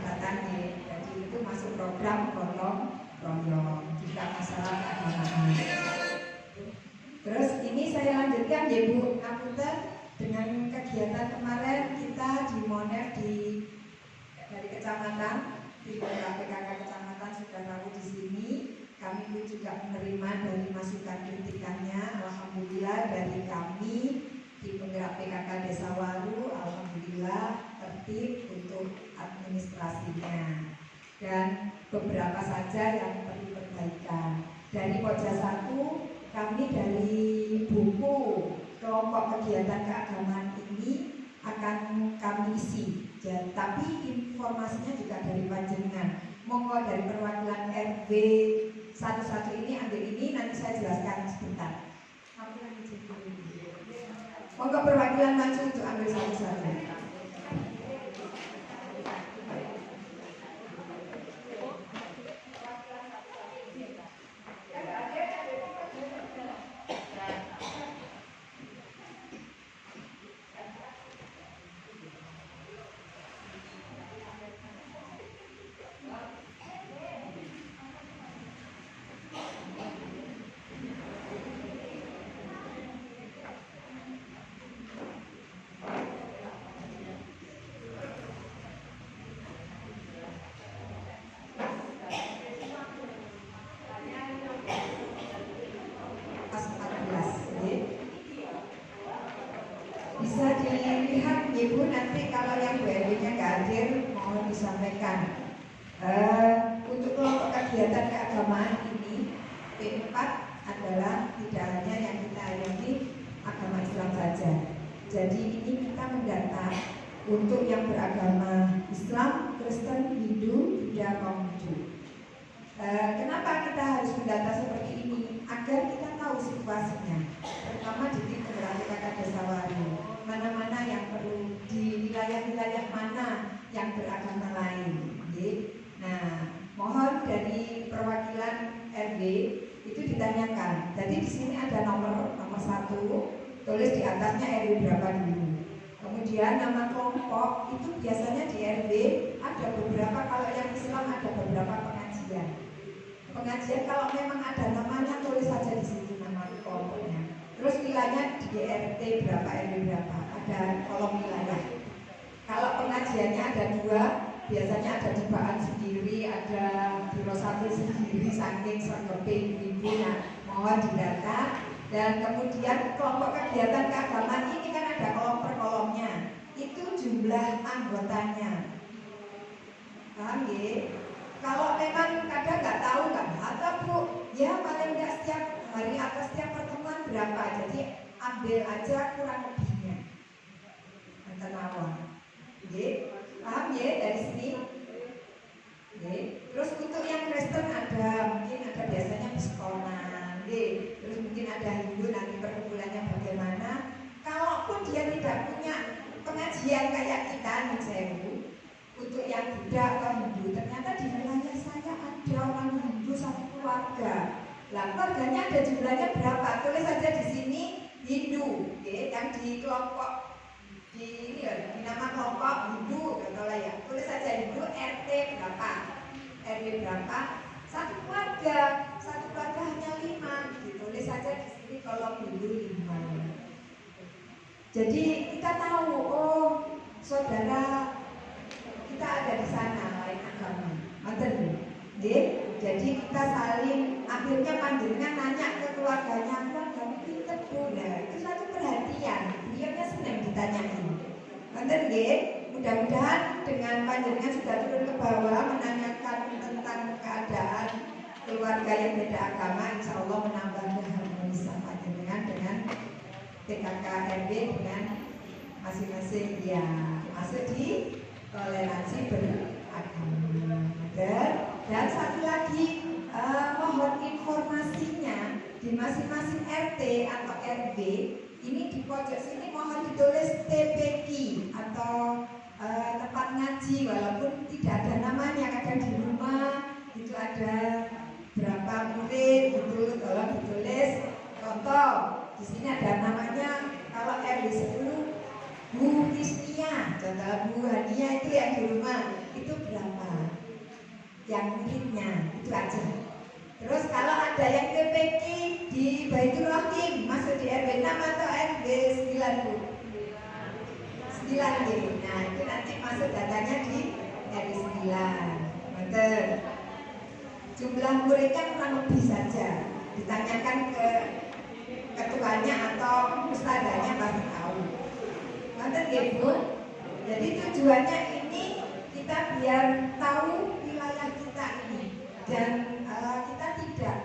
catatan. Jadi itu masuk program gotong royong juga masalah keagamaan. Terus ini saya lanjutkan ya Bu Ngapunten, dengan kegiatan kemarin kita di Monef dari kecamatan di beberapa PKK kecamatan sudah tahu di sini. Kami pun juga menerima dari masukan kritikannya. Alhamdulillah dari kami di penggerak PKK Desa Waru, alhamdulillah tertib untuk administrasinya dan beberapa saja yang perlu perbaikan. Dari Pokja 1 kami dari buku kelompok kegiatan keagamaan ini akan kami isi. Tapi informasinya juga dari panjenengan. Monggo dari perwakilan RW 11 ini ambil ini, nanti saya jelaskan sebentar. Monggo perwakilan maju untuk ambil satu-satu. Bisa dilihat Ibu nanti kalau yang BRW-nya nggak hadir mohon disampaikan. Untuk kelompok kegiatan keagamaan ini P4 adalah tidak hanya yang kita hayati agama Islam saja. Jadi ini kita mendata untuk yang beragama Islam, Kristen, Hindu, Buddha, Konghucu. Kenapa kita harus mendata seperti ini? Agar kita tahu situasinya, terutama di penggerak PKK Desa Waru, mana-mana yang perlu, di wilayah-wilayah mana yang beragama lain. Nah, mohon dari perwakilan RW itu ditanyakan. Jadi di sini ada nomor 1, tulis di atasnya RW berapa dulu. Kemudian nama kelompok itu biasanya di RW ada beberapa, kalau yang Islam ada beberapa pengajian. Pengajian kalau memang ada namanya tulis saja di sini nama kelompoknya. Terus wilayahnya di RT berapa, RW berapa, ada kolom wilayah. Kalau pengajiannya ada 2, biasanya ada jebaan sendiri, ada biro satu sendiri, saking sergapin ibunya, mohon didata. Dan kemudian kelompok kegiatan keagamaan ini kan ada kolom per kolomnya, itu jumlah anggotanya. Paham ya? Kalau memang kadang nggak tahu atau Bu, ya paling nggak setiap hari atau setiap pertemuan berapa, jadi ambil aja kurang lebihnya. Antara paham ya dari sini? Terus untuk yang Kristen ada, mungkin ada biasanya piskonan, terus mungkin ada Hindu, nanti perkumpulannya bagaimana. Kalaupun dia tidak punya pengajian kayak kita nih Sewu, untuk yang Buddha atau Hindu, ternyata di wilayah saya ada orang Hindu satu keluarga. Lah keluarganya ada jumlahnya berapa? Tulis saja di sini Hindu, yang di kelompok di nama kelompok Hindu, lah ya. Tulis saja Hindu, RT berapa, RW berapa, satu keluarga hanya 5. Ditulis saja di sini kolom Hindu 5. Jadi kita tahu, oh saudara kita ada di sana lain agama, jadi kita saling, akhirnya panjenengan nanya ke keluarganya, keluargamu pinter Bu, nah itu satu perhatian, beliaunya senang ditanyain. Mudah-mudahan dengan panjenengan sudah turun ke bawah menanyakan tentang keadaan keluarga yang beda agama, insya Allah menambah keharmonisan panjenengan dengan PKK RW dengan masing-masing yang masuk di toleransi beragama. Dan satu lagi mohon informasinya di masing-masing RT atau RW ini di pojok sini mohon ditulis TPQ atau tempat ngaji, walaupun tidak ada namanya, kadang di rumah itu ada berapa murid gitu, tolong ditulis. Contoh di sini ada namanya, kalau RW 10 Bu Kristia, contoh Bu Hania itu yang di rumah itu berapa? yang muridnya, itu aja. Terus kalau ada yang TPQ di Baitur Rahim masuk di RW 6 atau RW 9 Bu? 9 gitu. Nah itu nanti masuk datanya di RW 9. Betul. Jumlah muridnya kurang lebih saja. Ditanyakan ke ketuanya atau ustadzanya pasti tahu. Betul ya Bu? Jadi tujuannya ini kita biar tahu wilayah kita ini dan kita tidak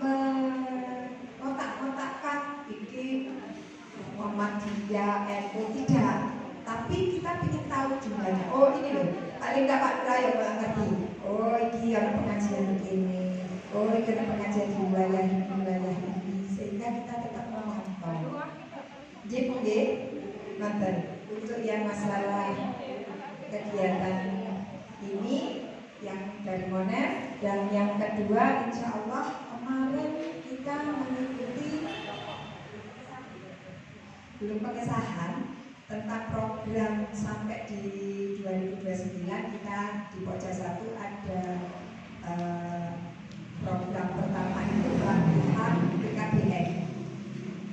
mengotak-otakkan ini Muhammadiyah, NU tidak, tapi kita ingin tahu jumlahnya. Oh ini loh, paling enggak Pak Lura yang ngerti. Oh ini yang pengajian begini. Oh ini pengajian di wilayah ini, sehingga kita tetap memantau. Jadi nonton untuk yang masalah kegiatan ini yang dari Monef, dan yang kedua insya Allah kemarin kita mengikuti belum pengesahan tentang program sampai di 2029. Kita di Pokja 1 ada program pertama itu pelatihan PKBN.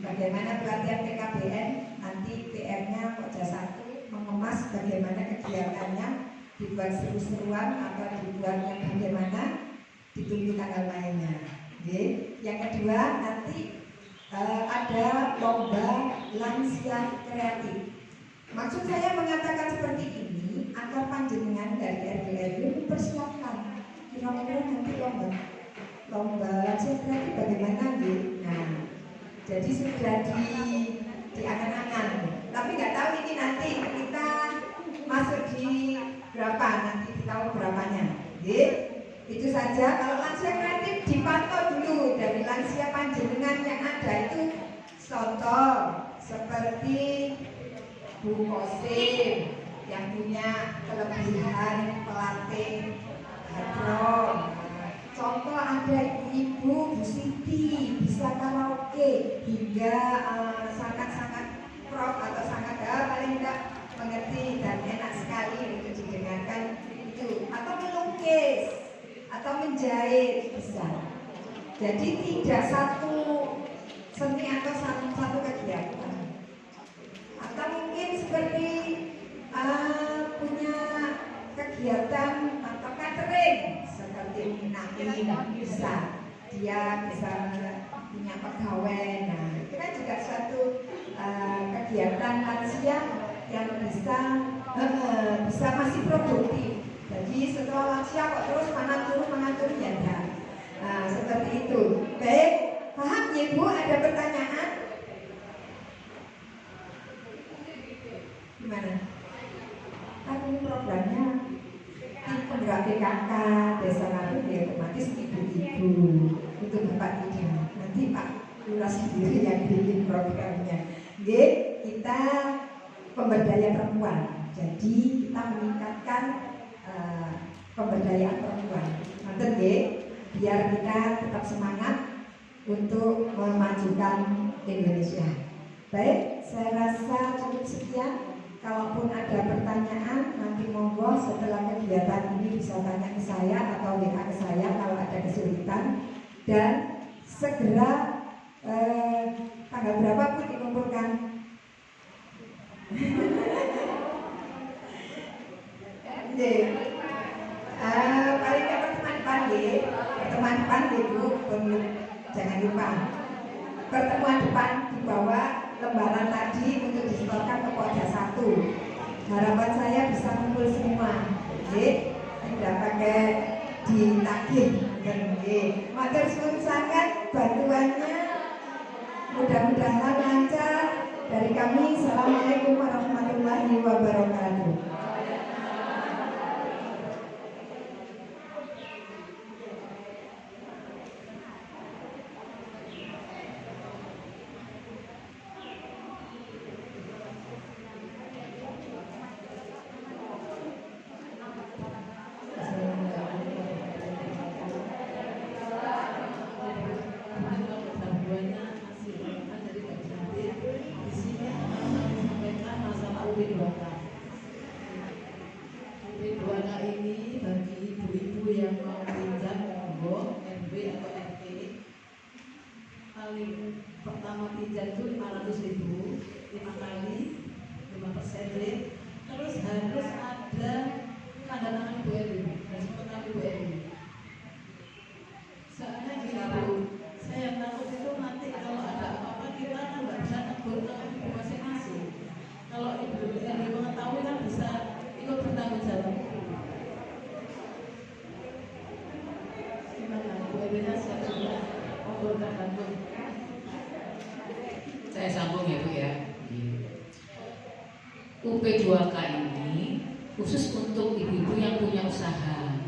Bagaimana pelatihan PKBN, nanti PR-nya Pokja 1 mengemas bagaimana kegiatannya, dibuat seru-seruan atau dibuatnya bagaimana, ditunggu tanggal mainnya. Yang kedua nanti ada lomba lansia kreatif. Maksud saya mengatakan seperti ini agar panjenengan dari RW mempersiapkan kira-kira nanti lomba lansia kreatif bagaimana gitu. Nah, jadi sudah di angan-angan. Tapi nggak tahu ini nanti kita masuk di berapa, nanti tahu berapanya. Itu saja. Kalau lansia kreatif dipantau dulu dari lansia panjenengan yang ada itu. Contoh seperti Bu Kosim yang punya kelebihan pelatih hadron. Contoh ada ibu Bu Siti bisa karaoke hingga sangat-sangat prof atau sangat paling enggak mengerti dan enak sekali untuk didengarkan itu, atau melukis atau menjahit bisa. Jadi tidak satu seni atau satu kegiatan. Atau mungkin seperti punya kegiatan atau catering seperti Naim bisa, dia bisa punya pegawai. Nah itu kan juga suatu kegiatan lansia yang bisa masih produktif. Jadi setelah lansia kok terus mana turun ya enggak. Nah seperti itu. Baik, paham ya Bu? Ada pertanyaan? Gimana? Kan ini programnya di penggerak PKK Desa Ngaru ya otomatis ibu-ibu untuk Bapak tidak. Nanti Pak Lurah sendiri yang bikin programnya. Kita pemberdayaan perempuan. Jadi kita meningkatkan pemberdayaan perempuan. Nanti biar kita tetap semangat untuk memajukan Indonesia. Baik, saya rasa cukup sekian. Kalaupun ada pertanyaan, nanti monggo setelah kegiatan ini bisa tanya ke saya atau WA ke saya kalau ada kesulitan. Dan segera tanggal berapa pun dikumpulkan. Paling tidak pertemuan depan Bu, jangan lupa pertemuan depan dibawa lembaran tadi untuk disetorkan ke Pokja 1. Harapan saya bisa kumpul semua, tidak pakai ditagih. Matur suwun sangat bantuannya, mudah-mudahan lancar. Dari kami, assalamualaikum warahmatullahi wabarakatuh. paling pertama pinjam itu 500.000 5 kali 5% rate. Terus harus ada tanda tangan Bu Erwin, harus mengenal Bu Erwin. Soalnya gini Bu, saya takut itu nanti kalau ada apa-apa kita kan nggak bisa tegur ke ibu masing-masing. Kalau Ibu Erwin mengetahui kan bisa ikut bertanggung jawab. Gimana Bu Erwinnya siap sudah ngobrolkan langsung? Saya sambung ya Bu ya. UP2K ini khusus untuk ibu-ibu yang punya usaha.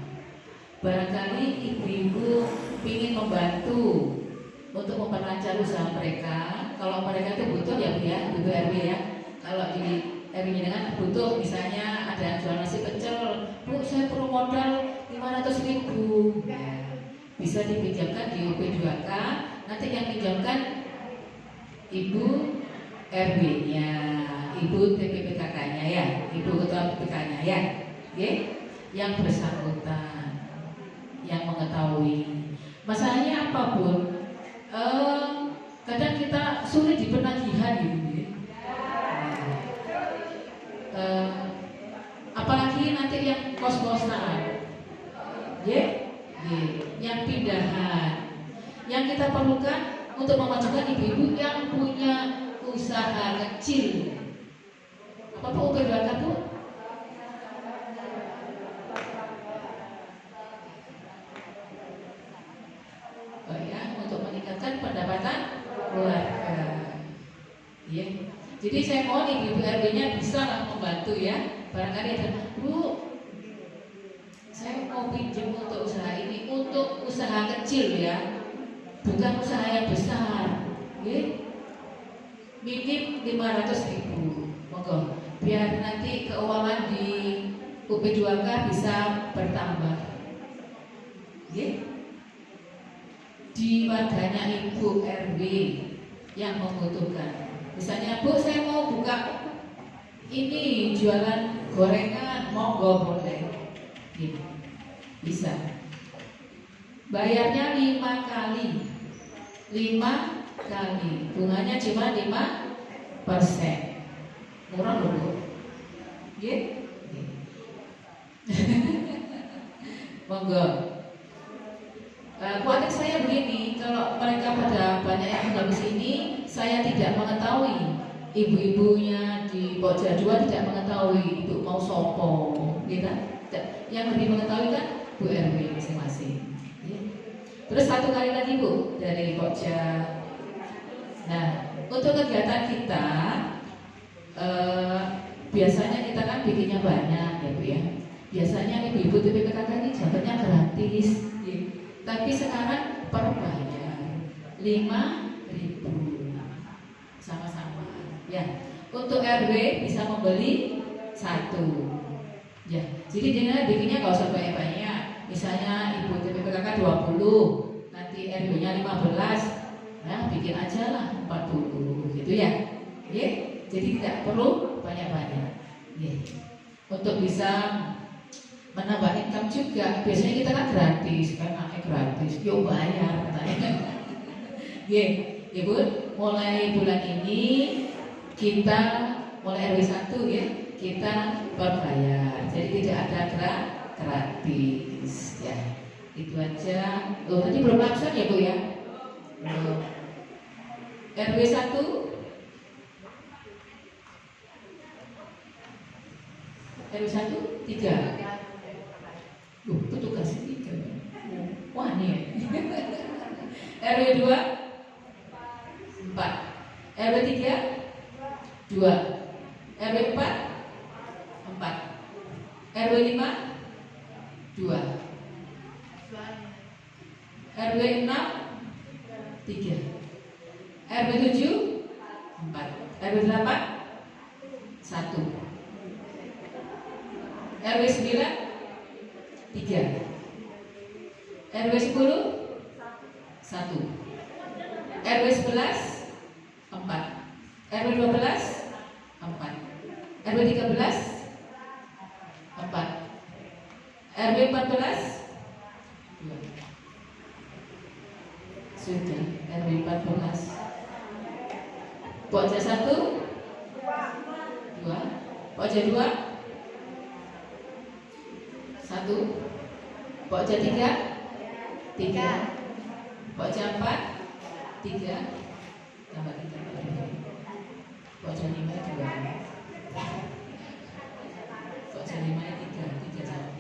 Barangkali ibu-ibu ingin membantu untuk memperlancar usaha mereka. Kalau mereka itu butuh ya Bu ya, Ibu RW ya. Kalau di RW dengan butuh misalnya ada yang jual nasi pecel, Bu saya perlu modal 500.000 ya, bisa dipinjamkan di UP2K. Nanti yang pinjamkan Ibu RW-nya, Ibu TPPKK-nya ya, Ibu Ketua PPK-nya ya, oke? Yang bersangkutan, yang mengetahui. Masalahnya apapun, kadang kita sulit di penagihan gitu ya. Apalagi nanti yang kos-kosan, ya, yang pindahan, yang kita perlukan untuk memajukan ibu-ibu yang punya usaha kecil. Apa Bu UP2K Bu? Oh ya, untuk meningkatkan pendapatan keluarga. Ya. Jadi saya mohon ibu RW-nya bisa lah membantu ya. Barangkali ada, Bu, saya mau pinjam untuk usaha ini, untuk usaha kecil ya, bukan usaha yang besar. Ya. Minim 500.000, monggo, biar nanti keuangan di UP2K bisa bertambah. Ya. Di warganya Ibu RW yang membutuhkan. Misalnya Bu, saya mau buka ini jualan gorengan, monggo boleh. Gitu. Bisa. Bayarnya 5 kali. 5 kali. Bunganya cuma 5%. Murah loh Bu. Gitu. Monggo. Khawatir saya begini, kalau mereka pada banyak yang tinggal di sini, saya tidak mengetahui, ibu-ibunya di Pokja 2 tidak mengetahui ibu mau sopo, gitu. Yang lebih mengetahui kan Bu RW masing-masing. Ya. Terus satu kali lagi Bu dari Pokja. Nah, untuk kegiatan kita, biasanya kita kan bikinnya banyak ya Bu ya. Biasanya ibu-ibu TPPKK ini dapatnya gratis. Ya. Tapi sekarang per bayar 5.000 sama-sama ya. Untuk RW bisa membeli 1 ya. Jadi jangan bikinnya nggak usah banyak-banyak. Misalnya ibu TPPKK 20, nanti RW-nya 15, nah bikin aja lah 40 gitu ya. Ya. Jadi tidak perlu banyak-banyak ya. Untuk bisa menambah income juga. Biasanya kita kan gratis, kan anaknya gratis, yuk bayar katanya. Ibu, mulai bulan ini kita mulai RW 1 ya, kita berbayar. Jadi tidak ada gratis ya. Itu aja. Loh, tadi belum absen ya Bu ya? Loh. RW 1 RW 1 3. Loh, petugasnya 3. Wah nih. RW 2 4. RW 3 2. RW 4 4. RW 5 2. RW 6 3. RW 7 4. RW 8 1. RW 9 3. RW 10 1. RW 11 4. RW 12 4. RW 13 4. RW 14 2. Sudah. RW 14. Pokja 1? 2. Pokja 2? 1. Pokja 3? 3. Pokja 4? 3. Tambah 3. Pokja 5 2. Pokja 5 3. 3 jawab.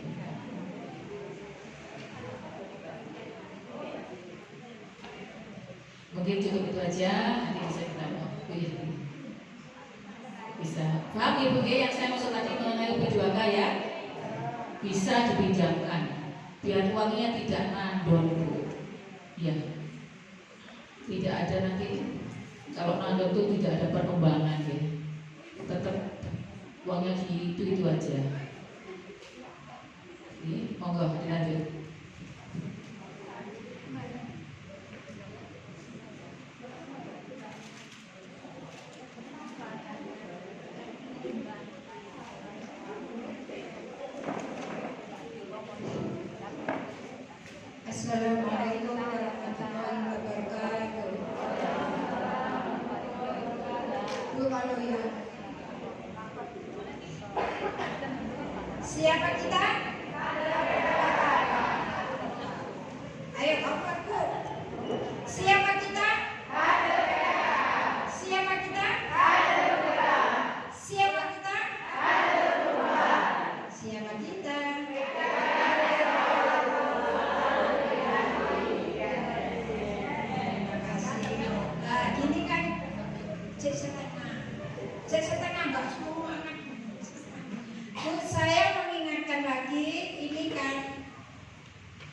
Mungkin cukup itu aja. Nanti bisa kita bisa paham ibu yang saya maksud tadi mengenai UP2K ya, bisa dipinjamkan biar uangnya tidak mandor ya, tidak ada nanti kalau mandor itu tidak ada perkembangan ya, tetap uangnya di itu aja. Ini monggo dilanjut. Assalamualaikum warahmatullahi wabarakatuh. Bu, kalau ya siapa kita? Ayo kompak Bu. Siapa kita? Siapa kita? Siapa kita? Siapa kita? Nah, gini kan cek setengah enggak semua kan. Bu, saya mengingatkan lagi, ini kan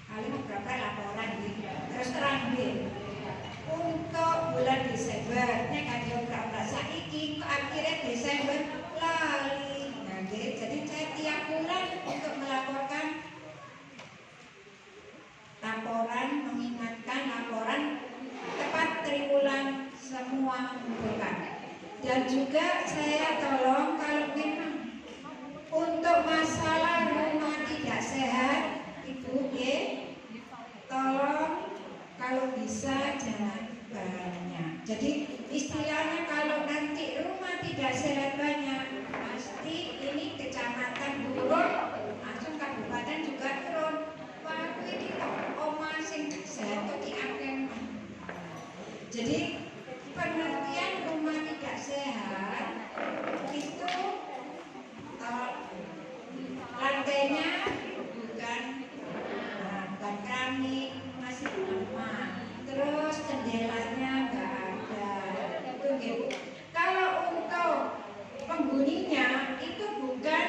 kali beberapa laporan gitu. Terus terang deh, untuk bulan Desember, nek ada berapa saiki akhirnya Desember lali. Nah, jadi saya tiap bulan untuk melaporkan laporan, mengingatkan laporan tepat triwulan semua mengumpulkan. Dan juga saya tolong kalau memang untuk masalah rumah tidak sehat, Ibu tolong kalau bisa jangan banyak. Jadi istilahnya kalau nanti rumah tidak sehat banyak, pasti ini kecamatan turun, langsung kabupaten juga turun. Wah, ini kok omah sing sehat kok diakeh. Jadi pengertian rumah tidak sehat itu lantainya bukan keramik, masih lemah, terus jendelanya nggak ada, itu gitu. Kalau untuk penghuninya itu bukan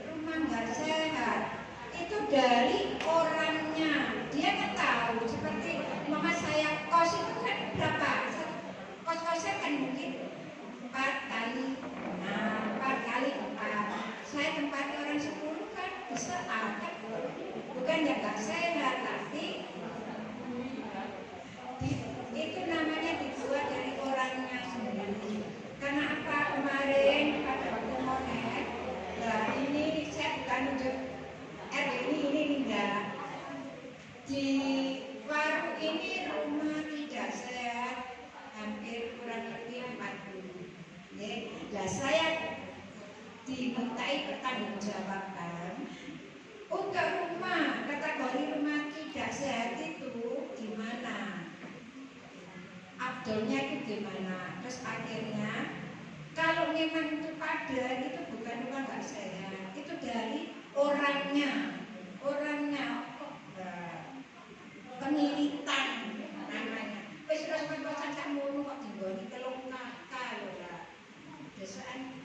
rumah nggak sehat, itu dari orangnya. Dia kan tahu, seperti mama saya kos itu kan berapa, kos-kosnya kan mungkin 4 kali, nah 4 kali 4, saya tempati orang 10 kan bisa ada, bukan yang nggak sehat, tapi itu namanya dibuat dari orangnya sendiri. Karena apa, kemarin pada waktu monet, nah ini saya bukan nunjuk ini enggak, di warung ini rumah tidak sehat hampir kurang lebih 40. Nah, saya dimintai pertanggungjawaban untuk rumah, kategori rumah tidak sehat itu gimana, abdolnya itu gimana. Terus akhirnya kalau memang itu padat, itu bukan rumah nggak sehat, itu dari orangnya peniritan namanya. Wis terus-terusan sak ngono kok dinggoni telung kakak lho ya. Desaan.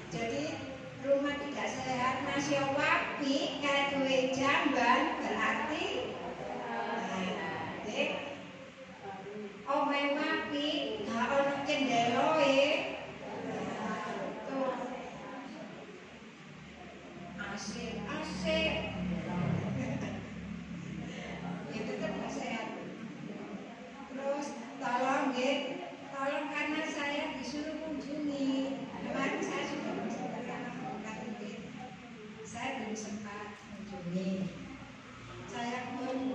Jadi rumah tidak sehat nasio wapi kayak duwe jamban berarti omahe wapi gak ono cendeloe. Asik itu tidak sehat. Terus tolong karena saya disuruh kunjungi kemarin, saya sudah bersempat karena bukan saya belum sempat kunjungi. Saya pun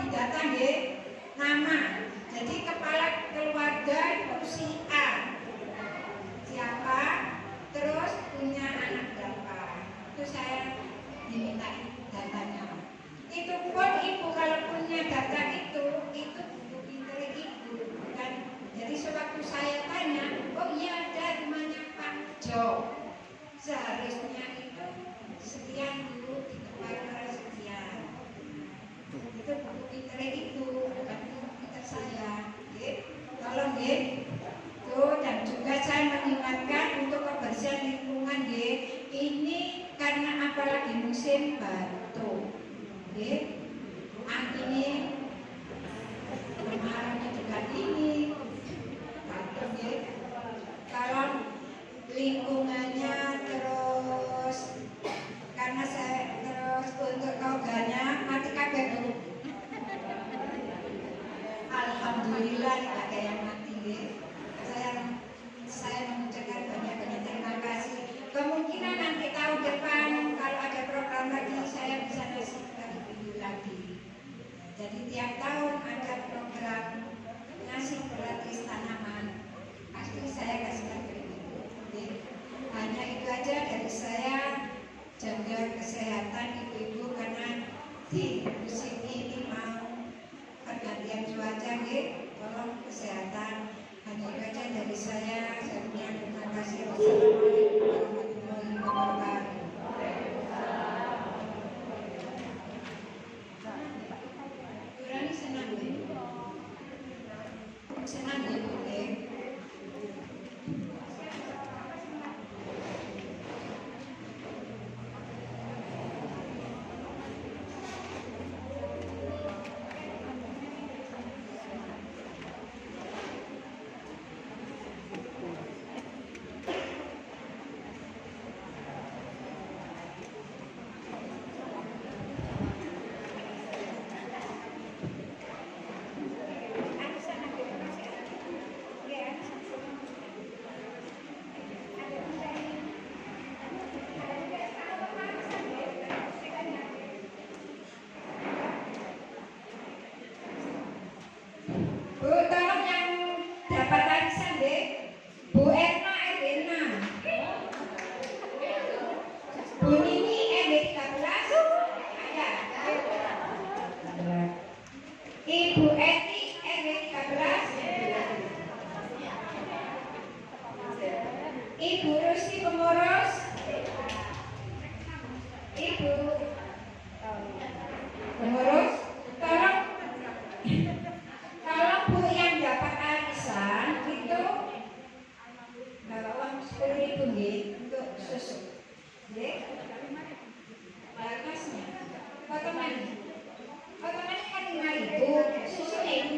didata nggih nama. Jadi kepala keluarga itu si A. Siapa? Terus punya anak berapa? Itu saya diminta datanya. Itu pun ibu kalau punya data itu buku pinter ibu bukan. Jadi sewaktu saya tanya, oh iya ada rumahnya Pak Jo. Seharusnya itu sekian dulu dikeluarkan sekian. Itu buku pinter ibu bukan buku pinter saya. Tolong tuh, dan juga saya mengingatkan untuk kebersihan lingkungan ini karena apalagi musim batu ini kemarauannya juga ini batu kalau lingkungannya terus karena saya terus untuk toganya mati kabeh dulu. Alhamdulillah tidak ada yang mati saya mengucapkan banyak-banyak terima kasih. Kemungkinan nanti tahun depan kalau ada program lagi saya bisa kasih video lagi. Jadi tiap tahun ada program ngasih gratis tanaman pasti saya kasih video. Hanya itu aja dari saya. Jaga kesehatan ibu-ibu karena di musim ini mau pergantian cuaca tolong kesehatan. Hanya itu aja dari saya. Terima kasih. Wassalamualaikum warahmatullahi wabarakatuh. Kurang senang senang Ibu Eti RW 13, Ibu Rusi pengurus, Ibu pengurus, tolong Bu yang dapat arisan itu bawa uang 10.000 untuk susu, bagusnya, otomatis kan 5.000, susunya Ibu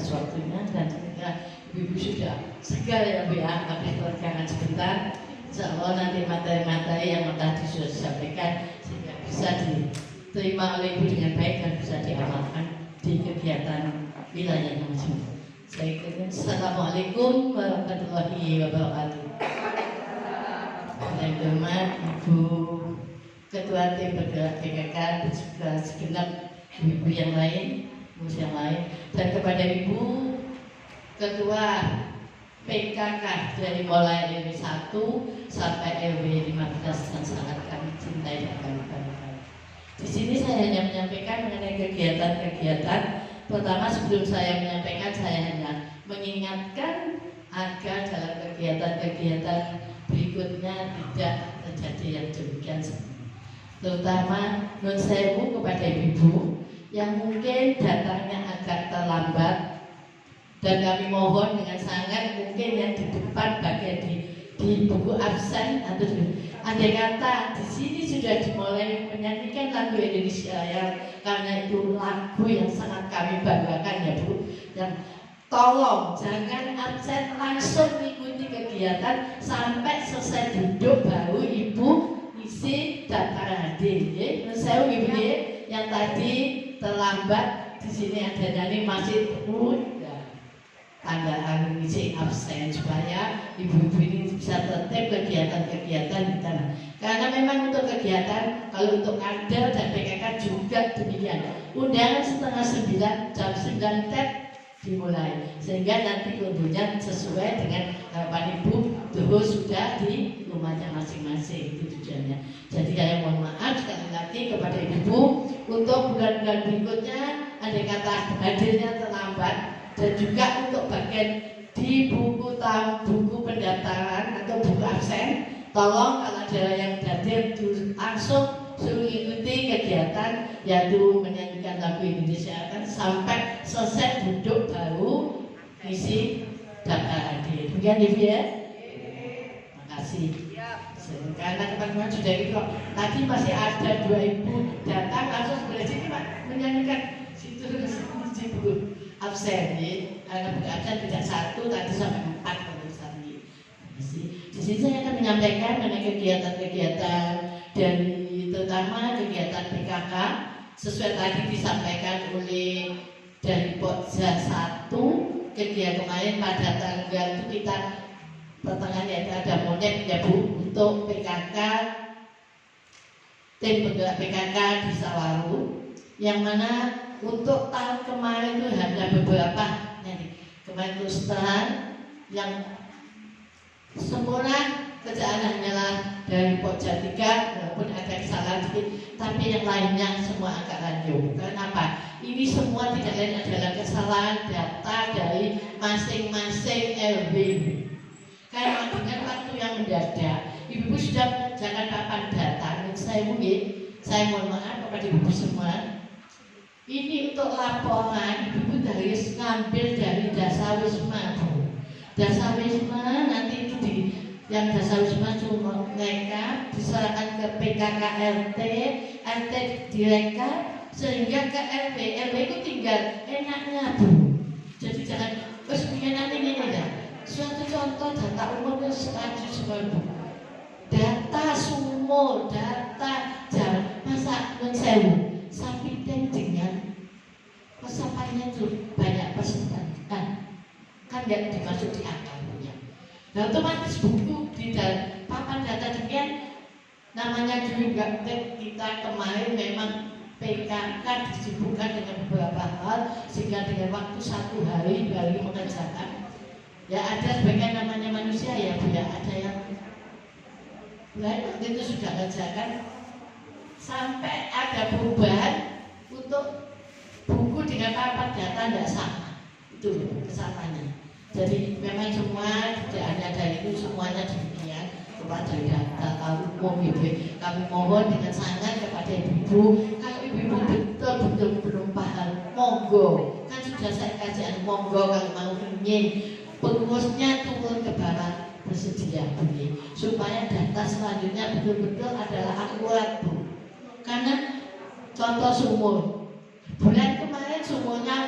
atas waktunya dan ketika Ibu sudah segar ya Bu ya, habis peregangan sebentar, insya Allah nanti materi-materi yang tadi sudah disampaikan sehingga bisa diterima oleh Ibu dengan baik dan bisa diamalkan di kegiatan wilayahnya masing-masing. Saya kira Assalamualaikum warahmatullahi wabarakatuh. Yang hormat Ibu Ketua Tim Bergerak PKK dan juga segenap ibu yang lain, yang lain, dan kepada Ibu Ketua PKK dari mulai RW 1 sampai RW 15 yang sangat kami cintai dan kami banggakan. Di sini saya hanya menyampaikan mengenai kegiatan-kegiatan. Pertama, sebelum saya menyampaikan, saya hanya mengingatkan agar dalam kegiatan-kegiatan berikutnya tidak terjadi yang demikian. Terutama nun sewu kepada ibu yang mungkin datangnya agak terlambat, dan kami mohon dengan sangat mungkin yang di depan bagian di buku absen atau andai kata di sini sudah dimulai menyanyikan lagu Indonesia yang karena itu lagu yang sangat kami banggakan ya Bu, dan tolong jangan absen, langsung ikuti kegiatan sampai selesai duduk baru Ibu isi daftar hadir. Saya Ibu yang tadi terlambat di sini ada nyanyi masih tandaan isi absen supaya ibu-ibu ini bisa tertib kegiatan-kegiatan di tanah. Karena memang untuk kegiatan, kalau untuk kader dan PKK juga demikian. Undangan setengah 9, jam 9 dimulai, sehingga nanti tentunya sesuai dengan harapan ibu dulu sudah di rumahnya masing-masing. Itu tujuannya. Jadi saya mohon maaf sekali lagi kepada ibu untuk bulan-bulan berikutnya andai kata hadirnya terlambat, dan juga untuk bagian di buku pendaftaran atau buku absen, tolong kalau ada yang hadir langsung suruh ikuti kegiatan yaitu menyanyikan lagu Indonesia kan sampai selesai duduk baru isi daftar hadir. Demikian Ibu ya. Terima kasih. Karena teman-teman sudah itu tadi masih ada 2 ibu datang langsung sebelah sini Pak menyanyikan situ buku absen ya. Karena buku absen tidak 1 tadi sampai 4 kalau tadi. Di sini saya akan menyampaikan mengenai kegiatan-kegiatan dari terutama kegiatan PKK sesuai tadi disampaikan oleh dari Pokja 1 kegiatan kemarin pada tanggal itu kita pertengahan yaitu ada monet ya Bu untuk PKK tim bergerak PKK di Sawaru, yang mana untuk tahun kemarin itu ada beberapa kemarin terus terang yang sempurna kerjaan hanyalah dari Pokja 3 walaupun ada kesalahan sedikit, tapi yang lainnya semua agak lanjut. Kenapa? Ini semua tidak lain adalah kesalahan data dari masing-masing RW. Karena dengan waktu yang mendadak, ibu sudah mengerjakan papan data. Saya mohon maaf kepada ibu semua. Ini untuk laporan ibu harus ngambil dari Dasawisma. Dasawisma nanti itu yang Dasawisma cuma mereka diserahkan ke PKK RT direkam sehingga ke RW itu tinggal enaknya Bu. Jadi jangan terus punya nanti ini ya. Suatu contoh data umum yang setuju semua Bu. Data sumur, data jalan, masa mensewu sapi dengan pesapannya itu banyak peserta kan nggak dimasuk di akalnya. Nah otomatis buku di dalam papan data demikian namanya juga kita kemarin memang PKK disibukkan dengan beberapa hal sehingga dengan waktu 1 hari 2 hari mengerjakan. Ya ada sebagian namanya manusia ya Bu ya, ada yang lain itu sudah kerjakan sampai ada perubahan untuk buku dengan papan data tidak sama, itu kesamanya. Jadi memang semua tidak hanya dari itu semuanya demikian kepada data umum Ibu. Kami mohon dengan sangat kepada ibu, kalau ibu betul-betul belum paham, monggo kan sudah saya kasih monggo kalau mau ingin pengurusnya turun ke bawah bersedia Bu, supaya data selanjutnya betul-betul adalah akurat Bu. Karena contoh sumur bulan kemarin sumurnya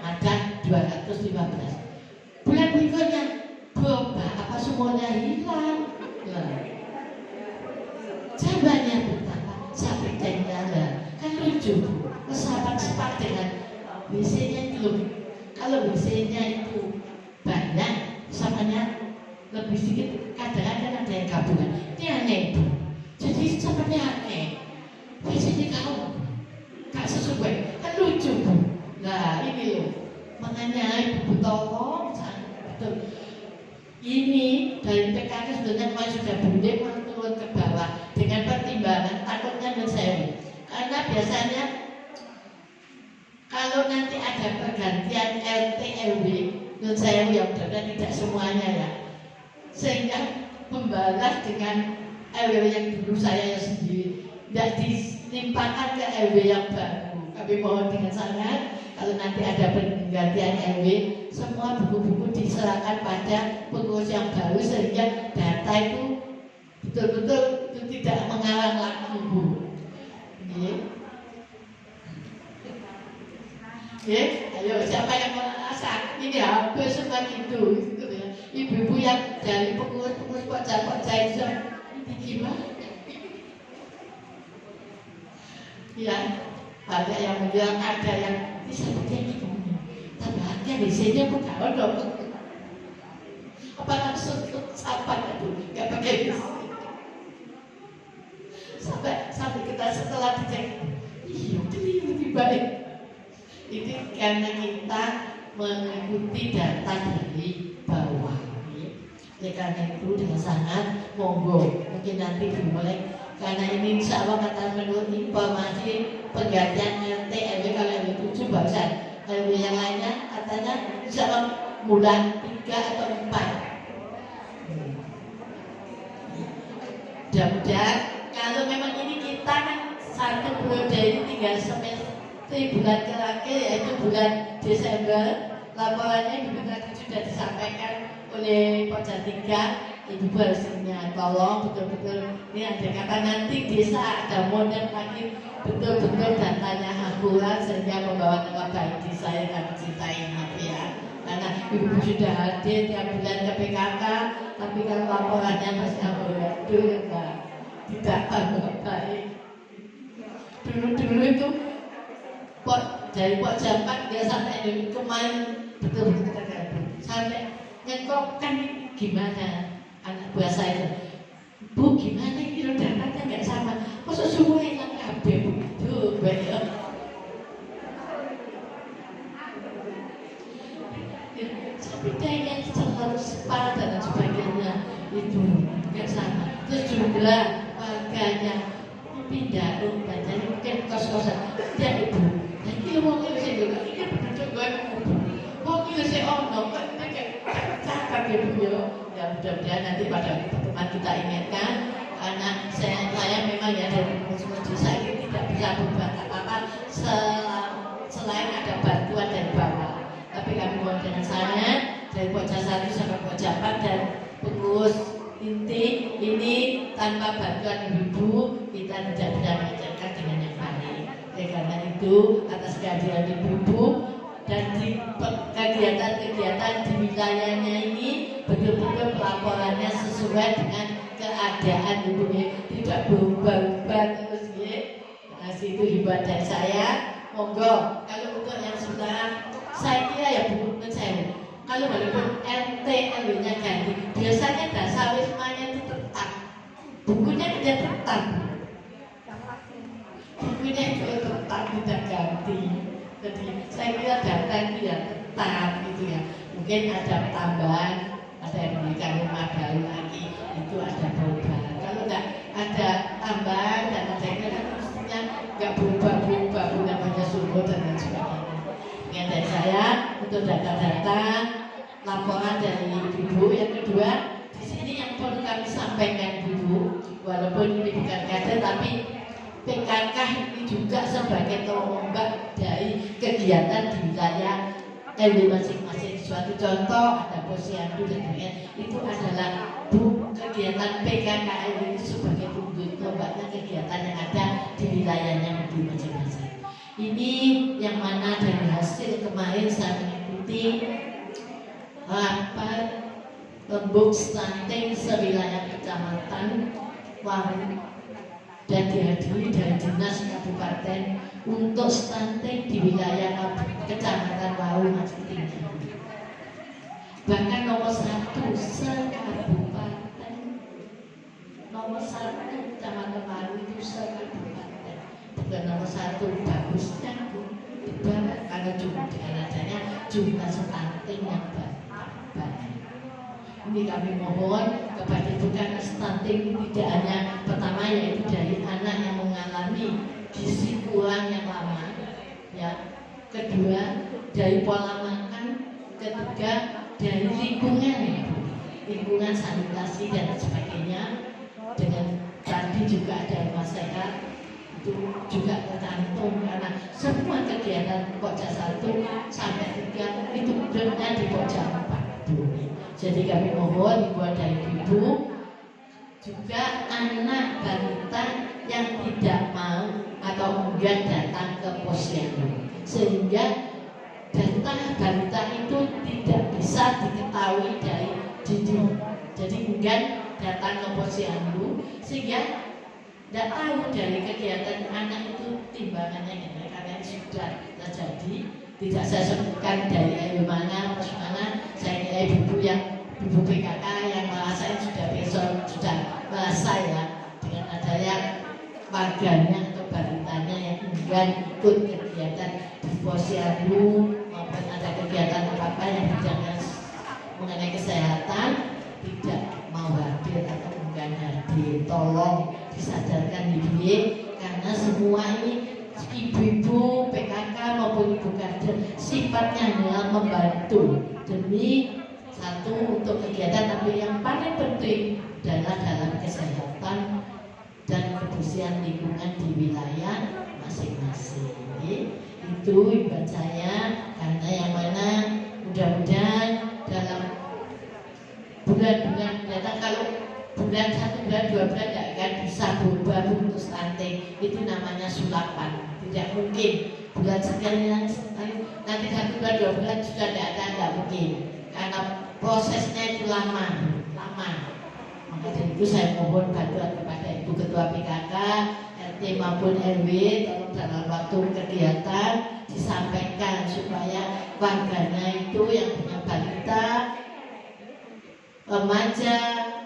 ada 2 215. Bulan berikutnya berubah, apa semuanya hilang? Nah, jawabannya betapa sampai tinggal kan lucu, sepak dengan WC-nya itu. Kalau WC-nya itu banyak, samanya lebih sedikit, kadang-kadang ada yang gabungan. Ini aneh Bu. Jadi seperti aneh. WC-nya kau gak sesuai, kan lucu Bu. Nah ini loh, makanya Ibu tolong betul. Ini dari PKK sebenarnya sudah bunyi turun ke bawah dengan pertimbangan takutnya mensewu. Karena biasanya kalau nanti ada pergantian RT RW mensewu yang benar tidak semuanya ya, sehingga membalas dengan RW yang dulu saya sendiri tidak dilimpahkan ke RW yang baru. Kami mohon dengan sangat kalau nanti ada pergantian RW, semua buku-buku diserahkan pada pengurus yang baru sehingga data itu betul-betul itu tidak mengarang lagi Bu. Ayo siapa yang merasa ini hampir semua gitu ya. Ibu-ibu yang dari pengurus pokja itu ini gimana? Ya, ada yang bilang ada yang bisa begini kemudian. Tapi hanya biasanya bukan dong. Apa langsung apa itu? Gak pakai bis. Sampai kita setelah dicek, iya lebih baik. Ini karena kita mengikuti data dari bawah. Oleh karena itu dengan sangat monggo mungkin nanti dimulai karena ini insya Allah kata menurut informasi penggantian RT RW kalau RW 7 barusan RW yang lainnya katanya insya Allah bulan 3 atau 4. Mudah-mudahan kalau memang ini kita kan satu periode ini 3 semester bulan terakhir yaitu bulan Desember, laporannya Ibu tadi sudah disampaikan oleh Pokja 3. Ibu harusnya tolong betul-betul ini ada kata nanti desa ada model lagi betul-betul datanya akurat sehingga membawa nama baik di saya dan cinta ini ya. Karena Ibu sudah hadir tiap bulan ke PKK, tapi kalau laporannya masih amburadul tidak tambah baik. Dulu itu dari Pokja 4 dia sampai kemarin betul-betul tergabung sampai nyekok kan gimana anak buah saya Bu gimana ini datanya nggak sama masa semua hilang kabeh begitu banyak bedanya selalu sepadan dan sebagainya itu nggak sama terus jumlah warganya pindah banyak mungkin kos-kosan dan Ibu dan ini mau saya juga ini penduduk gue mau saya kan cakap ya Bu ya mudah-mudahan nanti pada pertemuan kita ingatkan karena saya memang ya dari pengurus desa ini tidak bisa berbuat apa-apa selain ada bantuan dari bawah tapi kami mohon dengan sangat dari Pokja 1 sampai Pokja 4 dan pengurus inti ini tanpa bantuan Ibu kita tidak bisa mengerjakan dengan yang baik. Karena itu atas kehadiran Ibu dan di kegiatan-kegiatan di wilayahnya ini betul-betul pelaporannya sesuai dengan keadaan Ibu tidak berubah-ubah terus ya. Kasih itu hiburan dari saya. Monggo kalau untuk yang sebenarnya saya kira ya Bu saya kalau walaupun RT RW-nya ganti biasanya dasar wismanya itu tetap bukunya tidak tetap bukunya itu tetap tidak ganti jadi saya kira data itu ya tetap gitu ya mungkin ada tambahan ada yang memberikan rumah baru lagi itu ada perubahan kalau enggak ada tambahan dan ada yang kan mestinya enggak berubah-ubah namanya sumber dan lain sebagainya yang dari saya untuk data-data laporan dari Ibu yang kedua di sini yang perlu kami sampaikan Ibu walaupun ini bukan kader tapi PKK ini juga sebagai tombak dari kegiatan di wilayah RW masing-masing. Suatu contoh ada posyandu dan sebagainya itu adalah kegiatan PKK RW itu sebagai tombaknya kegiatan yang ada di wilayahnya masing-masing. Ini yang mana dari hasil kemarin saya mengikuti mengikuti rapat lembuk stunting sewilayah kecamatan Waru dan dihadiri dari dinas kabupaten untuk stunting di wilayah kecamatan Waru masih tinggi. Bahkan nomor 1 sekabupaten, nomor 1 kecamatan Waru itu sekabupaten, bukan nomor 1. Bagusnya di bawah karena juga dengan adanya jumlah stunting yang banyak. Ini kami mohon kepada ibu karena stunting tidak hanya pertama yaitu dari anak yang mengalami gizi kurang yang lama, ya. Kedua dari pola makan, ketiga dari lingkungan sanitasi dan sebagainya. Dengan tadi juga ada rumah sehat itu juga tergantung karena semua kegiatan Pokja 1 sampai 3 itu benar di Pokja 4. Jadi kami mohon buat dari ibu juga anak balita yang tidak mau atau enggan datang ke posyandu, sehingga data balita itu tidak bisa diketahui dari dini. Jadi enggan datang ke posyandu sehingga tidak tahu dari kegiatan anak itu timbangannya karena sudah terjadi. Tidak saya sebutkan dari mana, saya kira ibu yang ibu PKK yang merasakan sudah besok sudah merasa ya dengan adanya warganya atau balitanya yang enggan ikut kegiatan di posyandu maupun ada kegiatan apa-apa yang berjalan mengenai kesehatan tidak mau hadir atau enggan hadir. Tolong disadarkan ibu karena semua ini ibu-ibu PKK maupun ibu kader sifatnya adalah membantu demi satu untuk kegiatan, tapi yang paling penting adalah dalam kesehatan dan kebersihan lingkungan di wilayah masing-masing. Itu ibarat saya karena yang mana mudah-mudahan dalam bulan-bulan mendatang kalau bulan 1 bulan 2 bulan tidak akan bisa berubah untuk stunting, itu namanya sulapan. Tidak mungkin bulan sekian nanti 1 bulan 2 bulan sudah tidak mungkin karena prosesnya itu lama. Maka dari itu saya mohon bantuan kepada Ibu Ketua PKK, RT maupun RW, tolong dalam waktu kegiatan disampaikan supaya warganya itu yang punya balita, remaja,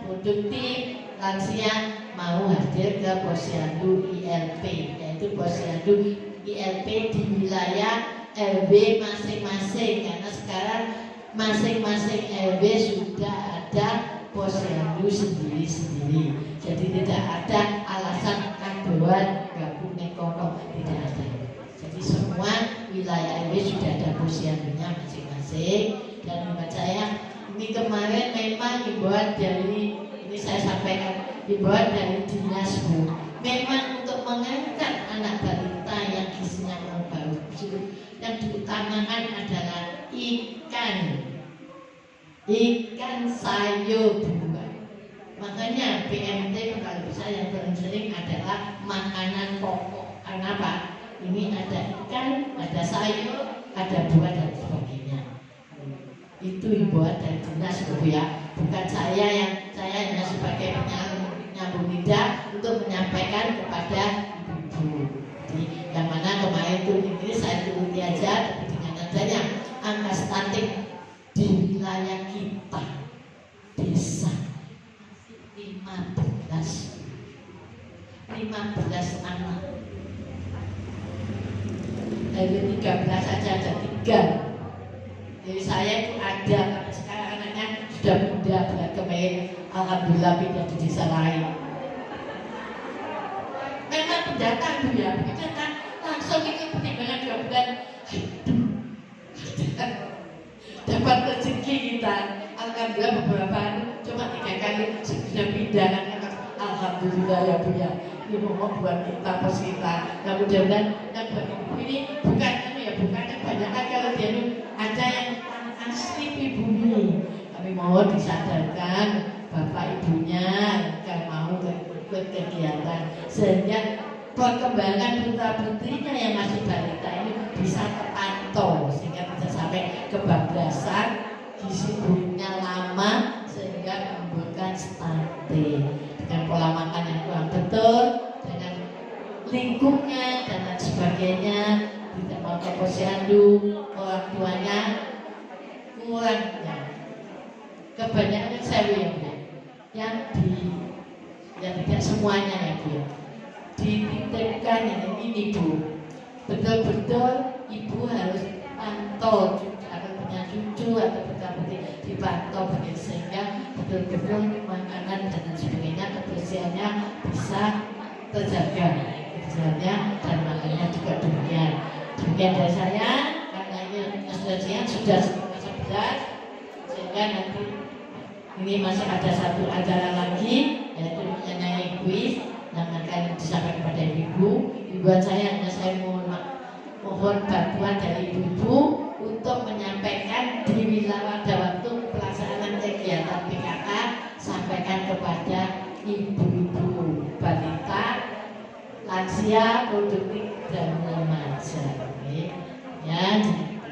produktif, lansia mau hadir ke posyandu ILP, yaitu posyandu ILP di wilayah RW masing-masing karena sekarang masing-masing RW sudah ada posyandu sendiri-sendiri. Jadi tidak ada alasan kadoan gabung ekonomi, tidak ada. Jadi semua wilayah RW sudah ada posyandunya masing-masing. Dan menurut saya ini kemarin memang himbauan dari ini saya sampaikan himbauan dari dinas Bu. Memang untuk mengangkat anak balita yang gizinya kurang bagus yang diutamakan adalah ikan sayur buah. Makanya PMT kalau bisa yang paling sering adalah makanan pokok. Karena apa? Ini ada ikan, ada sayur, ada buah dan sebagainya. Itu himbauan dari dinas Bu ya. Bukan saya hanya sebagai penyambung lidah untuk menyampaikan kepada ibu-ibu. Yang mana kemarin itu ini saya turuti aja, tapi dengan adanya angka stunting di wilayah kita desa 15 anak. Dari 13 saja ada 3. Jadi saya itu ada, karena sekarang anaknya sudah muda, kemarin alhamdulillah pindah di desa lain. Memang pendatang Bu ya, begitu kan langsung ikut pertimbangan 2 bulan. Dapat rezeki kita, alhamdulillah beberapa cuma 3 kali sudah pindah kan, alhamdulillah ya Bu ya. Ini mohon buat kita pos kita. Nah mudah-mudahan yang buat ibu ini bukan kebanyakan kalau dia ada yang asli pribumi. Kami mohon disadarkan bapak ibunya agar mau ikut kegiatan sehingga perkembangan putra putrinya yang masih balita ini bisa terpantau sehingga bisa sampai kebablasan, gizi buruknya lama sehingga menimbulkan stunting dengan pola makan yang kurang betul, dengan lingkungnya dan lain sebagainya, tidak mau ke posyandu, orang tuanya kurangnya. Kebanyakan saya yang tidak semuanya ya Bu, dititipkan ini Bu, betul-betul Ibu harus pantau atau punya cucu atau putra-putri dipantau sehingga betul-betul makanan dan sebagainya kebersihannya bisa terjaga, kebersihannya dan makannya juga demikian. Demikian dari saya, karena ini sudah 11 sehingga nanti ini masih ada satu acara lagi, yaitu mengenai kuis yang akan disampaikan kepada ibu. Buat saya hanya saya mohon bantuan dari ibu untuk menyampaikan di wilayah waktu pelaksanaan kegiatan PKK, sampaikan kepada ibu-ibu balita, lansia, produktif dan remaja. Ya,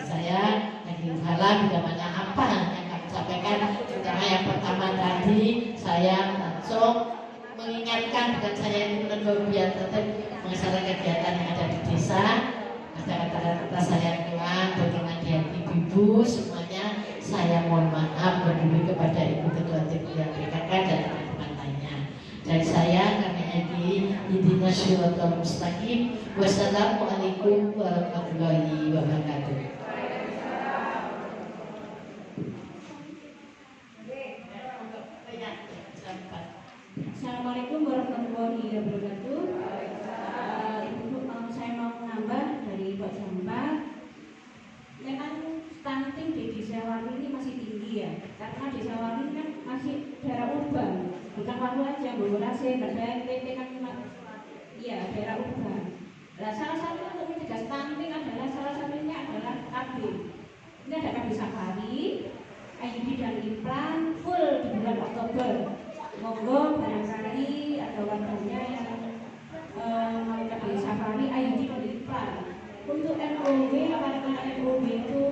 saya lagi harap bila mana apa yang kami sampaikan, terutama yang pertama tadi saya langsung mengingatkan, bukan saya ini menegur biar tetap mengesahkan kegiatan yang ada di desa. Ada kata-kata saya kurang berkenan di hati ibu semuanya, saya mohon maaf berdiri kepada ibu ketua tim PKK dan teman-teman lainnya. Dari saya kami Ihdina Shiratal Mustaqim. Wassalamualaikum warahmatullahi wabarakatuh. Assalamualaikum warahmatullahi wabarakatuh. Saya mau menambah dari Pak Jambar. Memang stunting di Desa Waru ini masih tinggi ya, karena Desa Waru ini kan masih daerah urban, bukan Waru aja, Bogorase, Badai, PP kan iya daerah urban. Nah, salah satu untuk mencegah stunting adalah salah satunya adalah KB. Ini ada KB Safari, IUD dan implan full di bulan Oktober. Monggo barangkali ada warganya yang mau KB Safari, IUD dan implan. Untuk NOW, apa-apa NOW itu